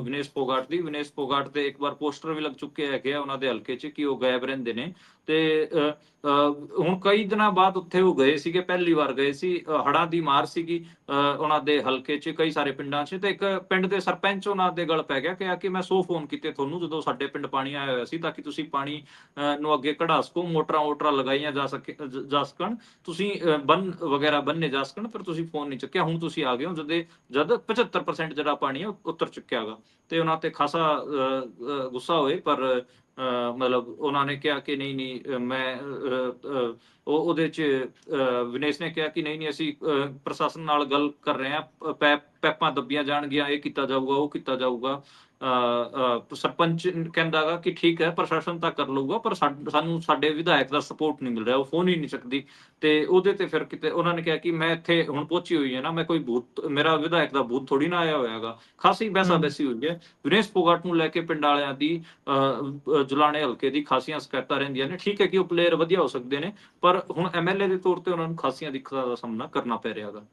ਵਿਨੇਸ਼ ਫੋਗਾਟ ਦੀ। ਵਿਨੇਸ਼ ਫੋਗਾਟ ਦੇ ਇੱਕ ਵਾਰ ਪੋਸਟਰ ਵੀ ਲੱਗ ਚੁੱਕੇ ਹੈਗੇ ਆ ਉਹਨਾਂ ਦੇ ਹਲਕੇ 'ਚ ਕਿ ਉਹ ਗਾਇਬ ਰਹਿੰਦੇ ਨੇ। ਤੇ ਹੁਣ ਕਈ ਦਿਨਾਂ ਬਾਅਦ ਉੱਥੇ ਉਹ ਗਏ ਸੀਗੇ, ਪਹਿਲੀ ਵਾਰ ਗਏ ਸੀ। ਹੜ੍ਹਾਂ ਦੀ ਮਾਰ ਸੀਗੀ ਉਹਨਾਂ ਦੇ ਹਲਕੇ 'ਚ, ਕਈ ਸਾਰੇ ਪਿੰਡਾਂ 'ਚ, ਤੇ ਇੱਕ ਪਿੰਡ ਦੇ ਸਰਪੰਚ ਉਹਨਾਂ ਦੇ ਗਲ ਪੈ ਗਿਆ ਕਿ ਮੈਂ 100 ਫੋਨ ਕੀਤੇ ਤੁਹਾਨੂੰ ਜਦੋਂ ਸਾਡੇ ਪਿੰਡ ਪਾਣੀ ਆਇਆ ਹੋਇਆ ਸੀ, ਤਾਂ ਕਿ ਤੁਸੀਂ ਪਾਣੀ ਨੂੰ ਅੱਗੇ ਕਢਾ ਸਕੋ, ਮੋਟਰਾਂ ਲਗਾਈਆਂ ਜਾ ਸਕਣ, ਤੁਸੀਂ ਬੰਨ ਵਗੈਰਾ ਬੰਨੇ ਜਾ ਸਕਣ, ਪਰ ਤੁਸੀਂ ਫੋਨ ਨਹੀਂ ਚੱਕਿਆ। ਹੁਣ ਤੁਸੀਂ ਆ ਗਏ ਹੋ ਜਦ 75% ਜਿਹੜਾ ਪਾਣੀ ਹੈ ਉਤਰ ਚੁੱਕਿਆ ਹੈਗਾ। ਤੇ ਉਹਨਾਂ ਤੇ ਖਾਸਾ ਗੁੱਸਾ ਹੋਏ, ਪਰ ਮਤਲਬ ਉਹਨਾਂ ਨੇ ਕਿਹਾ ਕਿ ਨਹੀਂ ਮੈਂ ਉਹਦੇ 'ਚ ਵਿਨੇਸ਼ ਨੇ ਕਿਹਾ ਕਿ ਨਹੀਂ ਅਸੀਂ ਪ੍ਰਸ਼ਾਸਨ ਨਾਲ ਗੱਲ ਕਰ ਰਹੇ ਹਾਂ, ਪੈਪਾਂ ਦੱਬੀਆਂ ਜਾਣਗੀਆਂ, ਇਹ ਕੀਤਾ ਜਾਊਗਾ, ਉਹ ਕੀਤਾ ਜਾਊਗਾ। ਸਰਪੰਚ ਕਹਿੰਦਾ ਗਾ ਕਿ ਠੀਕ ਹੈ ਪ੍ਰਸ਼ਾਸਨ ਤਾਂ ਕਰ ਲਊਗਾ, ਪਰ ਸਾਨੂੰ ਸਾਡੇ ਵਿਧਾਇਕ ਦਾ ਸਪੋਰਟ ਨਹੀਂ ਮਿਲ ਰਿਹਾ, ਉਹ ਫੋਨ ਹੀ ਨਹੀਂ ਚੱਕਦੀ। ਤੇ ਉਹਦੇ ਤੇ ਫਿਰ ਕਿਤੇ ਉਹਨਾਂ ਨੇ ਕਿਹਾ ਕਿ ਮੈਂ ਇੱਥੇ ਹੁਣ ਪਹੁੰਚੀ ਹੋਈ ਹੈ ਨਾ, ਮੈਂ ਕੋਈ ਭੂਤ, ਮੇਰਾ ਵਿਧਾਇਕ ਦਾ ਭੂਤ ਥੋੜੀ ਨਾ ਆਇਆ ਹੋਇਆ ਹੈਗਾ। ਖਾਸੀ ਬਹਿਸਾ ਬਹਿਸੀ ਹੋਈ ਹੈ ਵਿਨੇਸ਼ ਫੋਗਾਟ ਨੂੰ ਲੈ ਕੇ। ਪਿੰਡ ਵਾਲਿਆਂ ਦੀ ਜੁਲਾਣੇ ਹਲਕੇ ਦੀ ਖਾਸੀਆਂ ਸ਼ਿਕਾਇਤਾਂ ਰਹਿੰਦੀਆਂ ਨੇ। ਠੀਕ ਹੈ ਕਿ ਉਹ ਪਲੇਅਰ ਵਧੀਆ ਹੋ ਸਕਦੇ ਨੇ, ਪਰ ਹੁਣ MLA ਦੇ ਤੌਰ ਤੇ ਉਹਨਾਂ ਨੂੰ ਖਾਸੀਆਂ ਦਿੱਕਤਾਂ ਦਾ ਸਾਹਮਣਾ ਕਰਨਾ ਪੈ ਰਿਹਾ ਹੈਗਾ।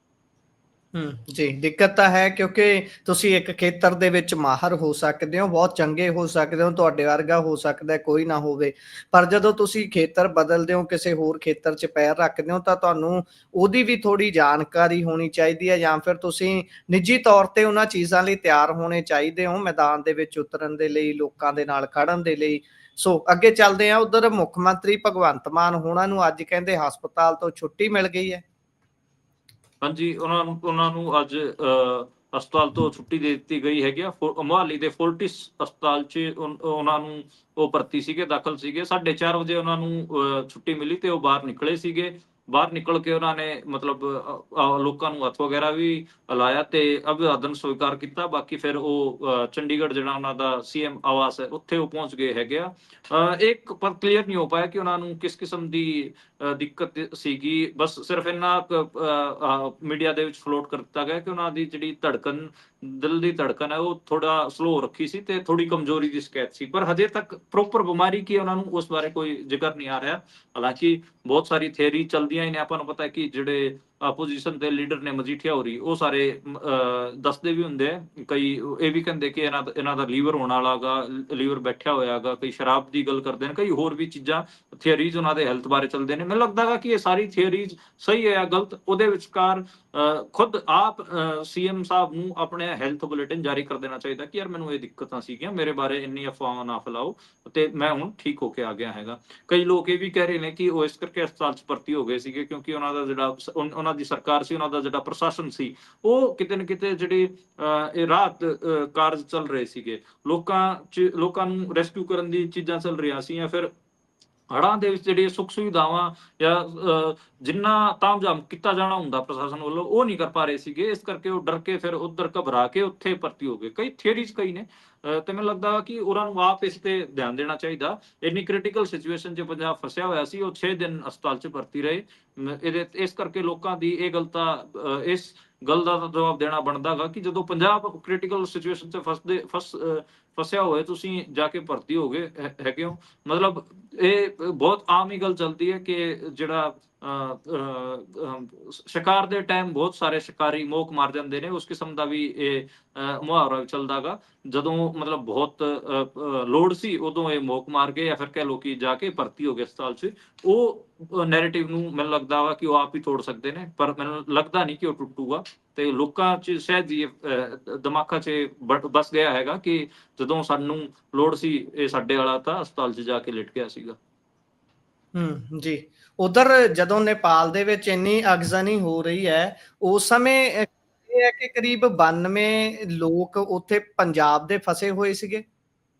ਜੀ, ਦਿੱਕਤ ਤਾਂ ਹੈ, ਕਿਉਂਕਿ ਤੁਸੀਂ ਇੱਕ ਖੇਤਰ ਦੇ ਵਿੱਚ ਮਾਹਰ ਹੋ ਸਕਦੇ ਹੋ, ਬਹੁਤ ਚੰਗੇ ਹੋ ਸਕਦੇ ਹੋ, ਤੁਹਾਡੇ ਵਰਗਾ ਹੋ ਸਕਦਾ ਕੋਈ ਨਾ ਹੋਵੇ, ਪਰ ਜਦੋਂ ਤੁਸੀਂ ਖੇਤਰ ਬਦਲਦੇ ਹੋ, ਕਿਸੇ ਹੋਰ ਖੇਤਰ 'ਚ ਪੈਰ ਰੱਖਦੇ ਹੋ, ਤਾਂ ਤੁਹਾਨੂੰ ਉਹਦੀ ਵੀ ਥੋੜ੍ਹੀ ਜਾਣਕਾਰੀ ਹੋਣੀ ਚਾਹੀਦੀ ਹੈ, ਜਾਂ ਫਿਰ ਤੁਸੀਂ ਨਿੱਜੀ ਤੌਰ ਤੇ ਉਹਨਾਂ ਚੀਜ਼ਾਂ ਲਈ ਤਿਆਰ ਹੋਣੇ ਚਾਹੀਦੇ ਹੋ, ਮੈਦਾਨ ਦੇ ਵਿੱਚ ਉਤਰਨ ਦੇ ਲਈ, ਲੋਕਾਂ ਦੇ ਨਾਲ ਖੜਨ ਦੇ ਲਈ। ਸੋ ਅੱਗੇ ਚੱਲਦੇ ਹਾਂ। ਉਧਰ ਮੁੱਖ ਮੰਤਰੀ ਭਗਵੰਤ ਮਾਨ ਹੋਣਾ ਨੂੰ ਅੱਜ ਕਹਿੰਦੇ ਹਸਪਤਾਲ ਤੋਂ ਛੁੱਟੀ ਮਿਲ ਗਈ ਹੈ। ਹਾਂਜੀ, ਉਹਨਾਂ ਨੂੰ ਅੱਜ ਹਸਪਤਾਲ ਤੋਂ ਛੁੱਟੀ ਦੇ ਦਿੱਤੀ ਗਈ ਹੈਗੀ ਆ। ਮੋਹਾਲੀ ਦੇ ਫੋਰਟਿਸ ਹਸਪਤਾਲ 'ਚ ਉਹਨਾਂ ਨੂੰ ਉਹ ਭਰਤੀ ਸੀਗੇ, ਦਾਖਲ ਸੀਗੇ। 4:30 ਵਜੇ ਉਹਨਾਂ ਨੂੰ ਛੁੱਟੀ ਮਿਲੀ ਤੇ ਉਹ ਬਾਹਰ ਨਿਕਲੇ ਸੀਗੇ। ਬਾਹਰ ਨਿਕਲ ਕੇ ਉਹਨਾਂ ਨੇ ਮਤਲਬ ਲੋਕਾਂ ਨੂੰ ਹੱਥ ਵਗੈਰਾ ਵੀ ਲਾਇਆ ਤੇ ਅਭਿਵਾਦਨ ਸਵੀਕਾਰ ਕੀਤਾ। ਬਾਕੀ ਫਿਰ ਉਹ ਚੰਡੀਗੜ੍ਹ ਜਿਹੜਾ ਉਹਨਾਂ ਦਾ CM ਆਵਾਸ ਹੈ, ਉੱਥੇ ਉਹ ਪਹੁੰਚ ਗਏ ਹੈਗੇ ਆ। ਇੱਕ ਪਰ ਕਲੀਅਰ ਨਹੀਂ ਹੋ ਪਾਇਆ ਕਿ ਉਹਨਾਂ ਨੂੰ ਕਿਸ ਕਿਸਮ ਦੀ ਦਿੱਕਤ ਸੀਗੀ। ਬਸ ਸਿਰਫ ਇੰਨਾ ਮੀਡੀਆ ਦੇ ਵਿੱਚ ਫਲੋਟ ਕਰ ਦਿੱਤਾ ਗਿਆ ਕਿ ਉਹਨਾਂ ਦੀ ਜਿਹੜੀ ਧੜਕਨ, ਦਿਲ ਦੀ ਧੜਕਨ ਹੈ, ਉਹ ਥੋੜਾ ਸਲੋ ਰੱਖੀ ਸੀ ਤੇ ਥੋੜੀ ਕਮਜ਼ੋਰੀ ਦੀ ਸ਼ਿਕਾਇਤ ਸੀ, ਪਰ ਹਜੇ ਤੱਕ ਪ੍ਰੋਪਰ ਬਿਮਾਰੀ ਕੀ ਉਹਨਾਂ ਨੂੰ ਉਸ ਬਾਰੇ ਕੋਈ ਜ਼ਿਕਰ ਨਹੀਂ ਆ ਰਿਹਾ। ਹਾਲਾਂਕਿ ਬਹੁਤ ਸਾਰੀ ਥਿਊਰੀ ਚੱਲਦੀਆਂ ਹੀ ਨੇ। ਆਪਾਂ ਨੂੰ ਪਤਾ ਹੈ ਕਿ ਜਿਹੜੇ ਆਪੋਜੀਸ਼ਨ ਦੇ ਲੀਡਰ ਨੇ, ਮਜੀਠੀਆ ਹੋਰੀ, ਉਹ ਸਾਰੇ ਦੱਸਦੇ ਵੀ ਹੁੰਦੇ ਆ। ਕਈ ਇਹ ਵੀ ਕਹਿੰਦੇ ਕਿ ਇਹਨਾਂ ਦਾ ਲੀਵਰ ਹੋਣ ਵਾਲਾ ਗਾ, ਲੀਵਰ ਬੈਠਿਆ ਹੋਇਆ ਗਾ। ਕਈ ਸ਼ਰਾਬ ਦੀ ਗੱਲ ਕਰਦੇ ਨੇ, ਕਈ ਹੋਰ ਵੀ ਚੀਜ਼ਾਂ, ਥਿਊਰੀਜ਼ ਉਹਨਾਂ ਦੇ ਹੈਲਥ ਬਾਰੇ ਚੱਲਦੇ ਨੇ। ਮੈਨੂੰ ਲੱਗਦਾ ਹੈ ਕਿ ਇਹ ਸਾਰੀ ਥਿਊਰੀਜ਼ ਸਹੀ ਹੈ ਜਾਂ ਗਲਤ, ਉਹਦੇ ਵਿਚਕਾਰ ਖੁਦ ਆਪ CM ਸਾਹਿਬ ਨੂੰ ਆਪਣੇ ਹੈਲਥ ਬੁਲੇਟਿਨ ਜਾਰੀ ਕਰ ਦੇਣਾ ਚਾਹੀਦਾ ਕਿ ਯਾਰ ਮੈਨੂੰ ਇਹ ਦਿੱਕਤਾਂ ਸੀਗੀਆਂ, ਮੇਰੇ ਬਾਰੇ ਇੰਨੀ ਅਫਵਾਹਾਂ ਨਾ ਫੈਲਾਓ ਤੇ ਮੈਂ ਹੁਣ ਠੀਕ ਹੋ ਕੇ ਆ ਗਿਆ ਹੈਗਾ। ਕਈ ਲੋਕ ਇਹ ਵੀ ਕਹਿ ਰਹੇ ਨੇ ਕਿ ਉਹ ਇਸ ਕਰਕੇ ਹਸਪਤਾਲ 'ਚ ਭਰਤੀ ਹੋ ਗਏ ਸੀਗੇ ਕਿਉਂਕਿ ਉਹਨਾਂ ਦਾ ਜਿਹੜਾ ਉਹਨਾਂ ਦੀ ਸਰਕਾਰ ਸੀ, ਉਹਨਾਂ ਦਾ ਜਿਹੜਾ ਪ੍ਰਸ਼ਾਸਨ ਸੀ, ਉਹ ਕਿਤੇ ਨਾ ਕਿਤੇ ਜਿਹੜੇ ਇਹ ਰਾਹਤ ਕਾਰਜ ਚੱਲ ਰਹੇ ਸੀਗੇ, ਲੋਕਾਂ ਨੂੰ ਰੈਸਕਿਊ ਕਰਨ ਦੀ ਚੀਜ਼ਾਂ ਚੱਲ ਰਹੀਆਂ ਸੀ, ਜਾਂ ਫਿਰ ਹੜ੍ਹਾਂ ਦੇ ਵਿੱਚ ਜਿਹੜੀਆਂ ਸੁੱਖ ਸੁਵਿਧਾਵਾਂ ਜਾਂ ਜਿੰਨਾ ਤਾਮਝਾਮ ਕੀਤਾ ਜਾਣਾ ਹੁੰਦਾ ਪ੍ਰਸ਼ਾਸਨ ਵੱਲੋਂ, ਉਹ ਨਹੀਂ ਕਰ ਪਾ ਰਹੇ ਸੀਗੇ। ਇਸ ਕਰਕੇ ਉਹ ਡਰ ਕੇ ਫਿਰ ਉੱਧਰ ਘਬਰਾ ਕੇ ਉੱਥੇ ਭਰਤੀ ਹੋ ਗਏ। ਕਈ ਥਿਊਰੀਜ਼ ਕਈ ਨੇ, ਤੇ ਮੈਨੂੰ ਲੱਗਦਾ ਕਿ ਉਹਨਾਂ ਨੂੰ ਆਪ ਇਸ ਤੇ ਧਿਆਨ ਦੇਣਾ ਚਾਹੀਦਾ। ਇੰਨੀ ਕ੍ਰਿਟੀਕਲ ਸਿਚੁਏਸ਼ਨ 'ਚ ਪੰਜਾਬ ਫਸਿਆ ਹੋਇਆ ਸੀ, ਉਹ 6 ਦਿਨ ਹਸਪਤਾਲ 'ਚ ਭਰਤੀ ਰਹੇ। ਇਸ ਕਰਕੇ ਲੋਕਾਂ ਦੀ ਇਹ ਗੱਲ ਤਾਂ ਇਸ ਗੱਲ ਦਾ ਜਵਾਬ ਦੇਣਾ ਬਣਦਾ ਗਾ ਕਿ ਜਦੋਂ ਪੰਜਾਬ ਕ੍ਰਿਟੀਕਲ ਸਿਚੁਏਸ਼ਨ 'ਚ ਫਸਿਆ ਹੋਇਆ, ਤੁਸੀਂ ਜਾ ਕੇ ਭਰਤੀ ਹੋ ਗਏ ਹੈਗੇ ਹੋ। ਮਤਲਬ ਇਹ ਬਹੁਤ ਆਮ ਹੀ ਗੱਲ ਚੱਲਦੀ ਹੈ ਕਿ ਜਿਹੜਾ ਸ਼ਿਕਾਰ ਦੇ ਟਾਈਮ ਬਹੁਤ ਸਾਰੇ ਸ਼ਿਕਾਰੀ ਮੋਕ ਮਾਰ ਜਾਂਦੇ ਨੇ, ਉਸ ਕਿਸਮ ਦਾ ਵੀ ਇਹ ਮੁਹਾਵਰਾ ਚੱਲਦਾ ਗਾ। ਜਦੋਂ ਮਤਲਬ ਬਹੁਤ ਲੋੜ ਸੀ, ਉਦੋਂ ਇਹ ਮੋਕ ਮਾਰ ਗਏ, ਜਾਂ ਫਿਰ ਕਹਿ ਲਓ ਕਿ ਜਾ ਕੇ ਭਰਤੀ ਹੋ ਗਏ ਹਸਪਤਾਲ 'ਚ। ਉਹ ਨੈਰੇਟਿਵ ਨੂੰ ਮੈਨੂੰ ਲੱਗਦਾ ਵਾ ਕਿ ਉਹ ਆਪ ਹੀ ਤੋੜ ਸਕਦੇ ਨੇ, ਪਰ ਮੈਨੂੰ ਲੱਗਦਾ ਨਹੀਂ ਕਿ ਉਹ ਟੁੱਟੂਗਾ। ਤੇ ਲੋਕਾਂ 'ਚ ਸ਼ਾਇਦ ਇਹ ਦਿਮਾਗਾਂ 'ਚ ਬਸ ਗਿਆ ਹੈਗਾ ਕਿ ਜਦੋਂ ਸਾਨੂੰ ਲੋੜ ਸੀ, ਇਹ ਸਾਡੇ ਵਾਲਾ ਤਾਂ ਹਸਪਤਾਲ 'ਚ ਜਾ ਕੇ ਲਿਟ ਗਿਆ ਸੀਗਾ। ਜੀ। ਉਧਰ ਜਦੋਂ ਨੇਪਾਲ ਦੇ ਵਿੱਚ ਇੰਨੀ ਅਗਜ਼ਨੀ ਹੋ ਰਹੀ ਹੈ, ਉਸ ਸਮੇਂ ਇਹ ਹੈ ਕਿ ਕਰੀਬ 92 ਲੋਕ ਉੱਥੇ ਪੰਜਾਬ ਦੇ ਫਸੇ ਹੋਏ ਸੀਗੇ।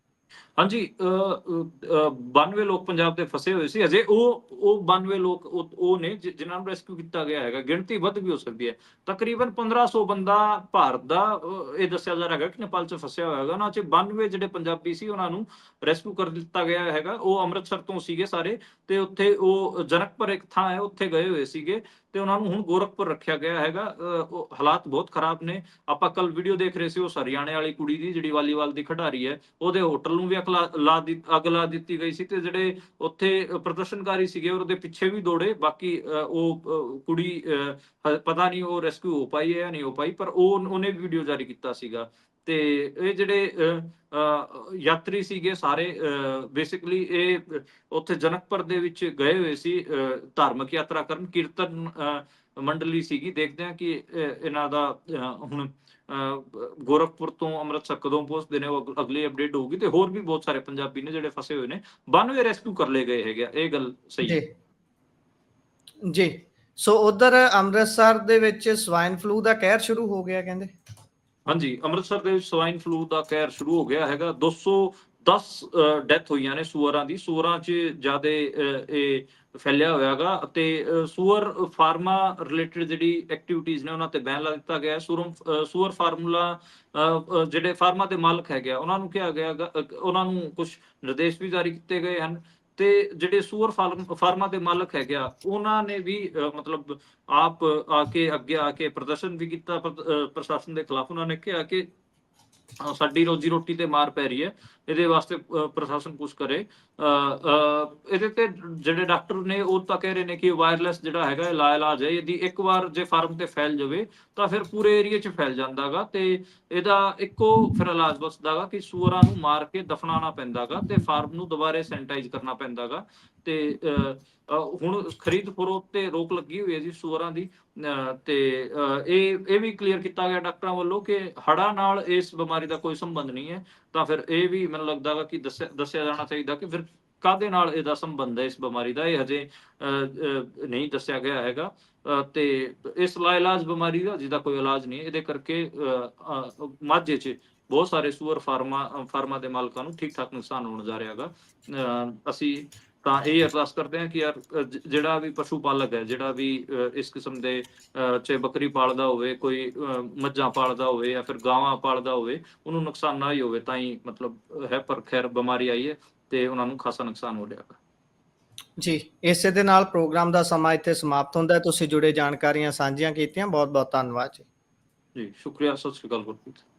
ਹਾਂਜੀ 92 ਲੋਕ ਪੰਜਾਬ ਦੇ ਫਸੇ ਹੋਏ ਸੀ। ਅਜੇ ਉਹ 92 ਲੋਕ ਉਹ ਨੇ ਜਿਨ੍ਹਾਂ ਨੂੰ ਰੈਸਕਿਊ ਕੀਤਾ ਗਿਆ ਹੈਗਾ। ਗਿਣਤੀ ਵੱਧ ਵੀ ਹੋ ਸਕਦੀ ਹੈ। ਤਕਰੀਬਨ 1500 ਬੰਦਾ ਭਾਰਤ ਦਾ ਇਹ ਦੱਸਿਆ ਜਾ ਰਿਹਾ ਹੈਗਾ ਕਿ ਨੇਪਾਲ 'ਚ ਫਸਿਆ ਹੋਇਆ ਹੈਗਾ। ਉਹਨਾਂ 'ਚ 92 ਜਿਹੜੇ ਪੰਜਾਬੀ ਸੀ ਉਹਨਾਂ ਨੂੰ ਰੈਸਕਿਊ ਕਰ ਦਿੱਤਾ ਗਿਆ ਹੈਗਾ। ਉਹ ਅੰਮ੍ਰਿਤਸਰ ਤੋਂ ਸੀਗੇ ਸਾਰੇ, ਤੇ ਉੱਥੇ ਉਹ ਜਨਕਪੁਰ ਇੱਕ ਥਾਂ ਹੈ, ਉੱਥੇ ਗਏ ਹੋਏ ਸੀਗੇ, ਤੇ ਉਹਨਾਂ ਨੂੰ ਹੁਣ ਗੋਰਖਪੁਰ ਰੱਖਿਆ ਗਿਆ ਹੈਗਾ। ਉਹ ਹਾਲਾਤ ਬਹੁਤ ਖਰਾਬ ਨੇ। ਆਪਾਂ ਕੱਲ ਵੀਡੀਓ ਦੇਖ ਰਹੇ ਸੀ ਉਸ ਹਰਿਆਣੇ ਵਾਲੀ ਕੁੜੀ ਦੀ, ਜਿਹੜੀ ਵਾਲੀਬਾਲ ਦੀ ਖਿਡਾਰੀ ਹੈ, ਉਹਦੇ ਹੋਟਲ ਨੂੰ ਵੀ ਅੱਗ ਲਾ ਦਿੱਤੀ ਗਈ ਸੀ, ਤੇ ਜਿਹੜੇ ਉੱਥੇ ਪ੍ਰਦਰਸ਼ਨਕਾਰੀ ਸੀਗੇ ਉਹਦੇ ਪਿੱਛੇ ਵੀ ਦੌੜੇ। ਬਾਕੀ ਉਹ ਕੁੜੀ ਪਤਾ ਨਹੀਂ ਉਹ ਰੈਸਕਿਊ ਹੋ ਪਾਈ ਹੈ ਜਾਂ ਨਹੀਂ ਹੋ ਪਾਈ, ਪਰ ਉਹਨੇ ਵੀਡੀਓ ਜਾਰੀ ਕੀਤਾ ਸੀਗਾ। ਤੇ ਇਹ ਜਿਹੜੇ ਯਾਤਰੀ ਸੀਗੇ ਸਾਰੇ, ਬੇਸਿਕਲੀ ਇਹ ਉੱਥੇ ਜਨਕਪੁਰ ਦੇ ਵਿੱਚ ਗਏ ਹੋਏ ਸੀ ਧਾਰਮਿਕ ਯਾਤਰਾ ਕਰਨ। ਕੀਰਤਨ ਮੰਡਲੀ ਸੀਗੀ। ਦੇਖਦੇ ਹਾਂ ਕਿ ਇਹਨਾਂ ਦਾ ਹੁਣ ਗੋਰਖਪੁਰ ਤੋਂ ਅੰਮ੍ਰਿਤਸਰ ਕਦੋਂ ਪਹੁੰਚਦੇ ਨੇ, ਉਹ ਅਗਲੀ ਅਪਡੇਟ ਹੋਊਗੀ। ਤੇ ਹੋਰ ਵੀ ਬਹੁਤ ਸਾਰੇ ਪੰਜਾਬੀ ਨੇ ਜਿਹੜੇ ਫਸੇ ਹੋਏ ਨੇ। 92 ਰੈਸਕਿਊ ਕਰ ਲਏ ਗਏ ਹੈਗੇ, ਇਹ ਗੱਲ ਸਹੀ ਹੈ ਜੀ। ਸੋ ਉਧਰ ਅੰਮ੍ਰਿਤਸਰ ਦੇ ਵਿੱਚ ਸਵਾਈਨ ਫਲੂ ਦਾ ਕਹਿਰ ਸ਼ੁਰੂ ਹੋ ਗਿਆ ਕਹਿੰਦੇ। ਹਾਂਜੀ, ਅੰਮ੍ਰਿਤਸਰ ਦੇ ਵਿੱਚ ਸਵਾਈਨ ਫਲੂ ਦਾ ਕਹਿਰ ਸ਼ੁਰੂ ਹੋ ਗਿਆ ਹੈਗਾ। 210 ਡੈਥ ਹੋਈਆਂ ਨੇ ਸੂਅਰਾਂ ਦੀ। ਸੂਅਰਾਂ 'ਚ ਜ਼ਿਆਦਾ ਇਹ ਫੈਲਿਆ ਹੋਇਆ ਹੈਗਾ, ਅਤੇ ਸੂਅਰ ਫਾਰਮਾ ਰਿਲੇਟਡ ਜਿਹੜੀ ਐਕਟੀਵਿਟੀਜ਼ ਨੇ ਉਹਨਾਂ ਤੇ ਬੈਨ ਲਾ ਦਿੱਤਾ ਗਿਆ ਹੈ। ਸੂਅਰ ਫਾਰਮੂਲਾ ਜਿਹੜੇ ਫਾਰਮਾਂ ਦੇ ਮਾਲਕ ਹੈਗੇ ਆ ਉਹਨਾਂ ਨੂੰ ਕਿਹਾ ਗਿਆ ਹੈਗਾ, ਉਹਨਾਂ ਨੂੰ ਕੁਝ ਨਿਰਦੇਸ਼ ਵੀ ਜਾਰੀ ਕੀਤੇ ਗਏ ਹਨ। ਤੇ ਜਿਹੜੇ ਸੂਅਰ ਫਾਰਮਾਂ ਦੇ ਮਾਲਕ ਹੈਗੇ ਆ ਉਹਨਾਂ ਨੇ ਵੀ ਮਤਲਬ ਆਪ ਅੱਗੇ ਆ ਕੇ ਪ੍ਰਦਰਸ਼ਨ ਵੀ ਕੀਤਾ ਪ੍ਰਸ਼ਾਸਨ ਦੇ ਖਿਲਾਫ। ਉਹਨਾਂ ਨੇ ਕਿਹਾ ਕਿ ਸਾਡੀ ਰੋਜੀ ਰੋਟੀ ਤੇ ਮਾਰ ਪੈ ਰਹੀ ਹੈ, ਇਹਦੇ ਵਾਸਤੇ ਪ੍ਰਸ਼ਾਸਨ ਕੁਝ ਕਰੇ। ਇਹਦੇ ਤੇ ਜਿਹੜੇ ਡਾਕਟਰ ਨੇ ਉਹ ਤਾਂ ਕਹਿ ਰਹੇ ਨੇ ਕਿ ਵਾਇਰਲੈਸ ਜਿਹੜਾ ਹੈਗਾ ਇਹ ਲਾ ਇਲਾਜ ਹੈ। ਇਹਦੀ ਇੱਕ ਵਾਰ ਜੇ ਫਾਰਮ ਤੇ ਫੈਲ ਜਾਵੇ ਤਾਂ ਫਿਰ ਪੂਰੇ ਏਰੀਏ 'ਚ ਫੈਲ ਜਾਂਦਾ ਗਾ, ਤੇ ਇਹਦਾ ਇੱਕੋ ਫਿਰ ਇਲਾਜ ਬਚਦਾ ਗਾ ਕਿ ਸੂਅਰਾਂ ਨੂੰ ਮਾਰ ਕੇ ਦਫਨਾਉਣਾ ਪੈਂਦਾ ਗਾ, ਤੇ ਫਾਰਮ ਨੂੰ ਦੁਬਾਰੇ ਸੈਨੀਟਾਈਜ਼ ਕਰਨਾ ਪੈਂਦਾ ਗਾ। ਤੇ ਹੁਣ ਖਰੀਦ ਫਰੋਖਤ ਤੇ ਰੋਕ ਲੱਗੀ ਹੋਈ ਹੈ ਜੀ ਸੂਅਰਾਂ ਦੀ। ਤੇ ਇਹ ਵੀ ਕਲੀਅਰ ਕੀਤਾ ਗਿਆ ਡਾਕਟਰਾਂ ਵੱਲੋਂ ਕਿ ਹੜ੍ਹਾਂ ਨਾਲ ਇਸ ਬਿਮਾਰੀ ਦਾ ਕੋਈ ਸੰਬੰਧ ਨਹੀਂ ਹੈ। ਤਾਂ ਫਿਰ ਇਹ ਵੀ ਮੈਨੂੰ ਲੱਗਦਾ ਵਾ ਕਿ ਦੱਸਿਆ ਜਾਣਾ ਚਾਹੀਦਾ ਕਿ ਫਿਰ ਕਾਹਦੇ ਨਾਲ ਇਹਦਾ ਸੰਬੰਧ ਹੈ ਇਸ ਬਿਮਾਰੀ ਦਾ। ਇਹ ਹਜੇ ਨਹੀਂ ਦੱਸਿਆ ਗਿਆ ਹੈਗਾ। ਤੇ ਇਸ ਲਾਇਲਾਜ ਬਿਮਾਰੀ ਦਾ ਜਿਹਦਾ ਕੋਈ ਇਲਾਜ ਨਹੀਂ। ਇਹਦੇ ਕਰਕੇ ਮਾਝੇ 'ਚ ਬਹੁਤ ਸਾਰੇ ਸੂਅਰ ਫਾਰਮਾਂ ਦੇ ਮਾਲਕਾਂ ਨੂੰ ਠੀਕ ਠਾਕ ਨੁਕਸਾਨ ਹੋਣ ਜਾ ਰਿਹਾ ਹੈਗਾ। ਅਸੀਂ ਤਾਂ ਇਹ ਅਰਦਾਸ ਕਰਦੇ ਹਾਂ ਕਿ ਯਾਰ ਜਿਹੜਾ ਵੀ ਪਸ਼ੂ ਪਾਲਕ ਹੈ, ਜਿਹੜਾ ਵੀ ਇਸ ਕਿਸਮ ਦੇ ਚਾਹੇ ਬੱਕਰੀ ਪਾਲਦਾ ਹੋਵੇ, ਕੋਈ ਮੱਝਾਂ ਪਾਲਦਾ ਹੋਵੇ ਜਾਂ ਫਿਰ ਗਾਵਾਂ ਪਾਲਦਾ ਹੋਵੇ, ਉਹਨੂੰ ਨੁਕਸਾਨ ਨਾ ਹੀ ਹੋਵੇ ਤਾਂ ਹੀ ਮਤਲਬ ਹੈ। ਪਰ ਖੈਰ ਬਿਮਾਰੀ ਆਈ ਹੈ ਤੇ ਉਹਨਾਂ ਨੂੰ ਖਾਸਾ ਨੁਕਸਾਨ ਹੋ ਰਿਹਾ ਹੈ ਜੀ। ਇਸੇ ਦੇ ਨਾਲ ਪ੍ਰੋਗਰਾਮ ਦਾ ਸਮਾਂ ਇੱਥੇ ਸਮਾਪਤ ਹੁੰਦਾ ਹੈ। ਤੁਸੀਂ ਜੁੜੇ ਜਾਣਕਾਰੀਆਂ ਸਾਂਝੀਆਂ ਕੀਤੀਆਂ, ਬਹੁਤ ਬਹੁਤ ਧੰਨਵਾਦ ਜੀ। ਜੀ। ਸ਼ੁਕਰੀਆ। ਸਤਿ ਸ਼੍ਰੀ ਅਕਾਲ ਗੁਰਪ੍ਰੀਤ।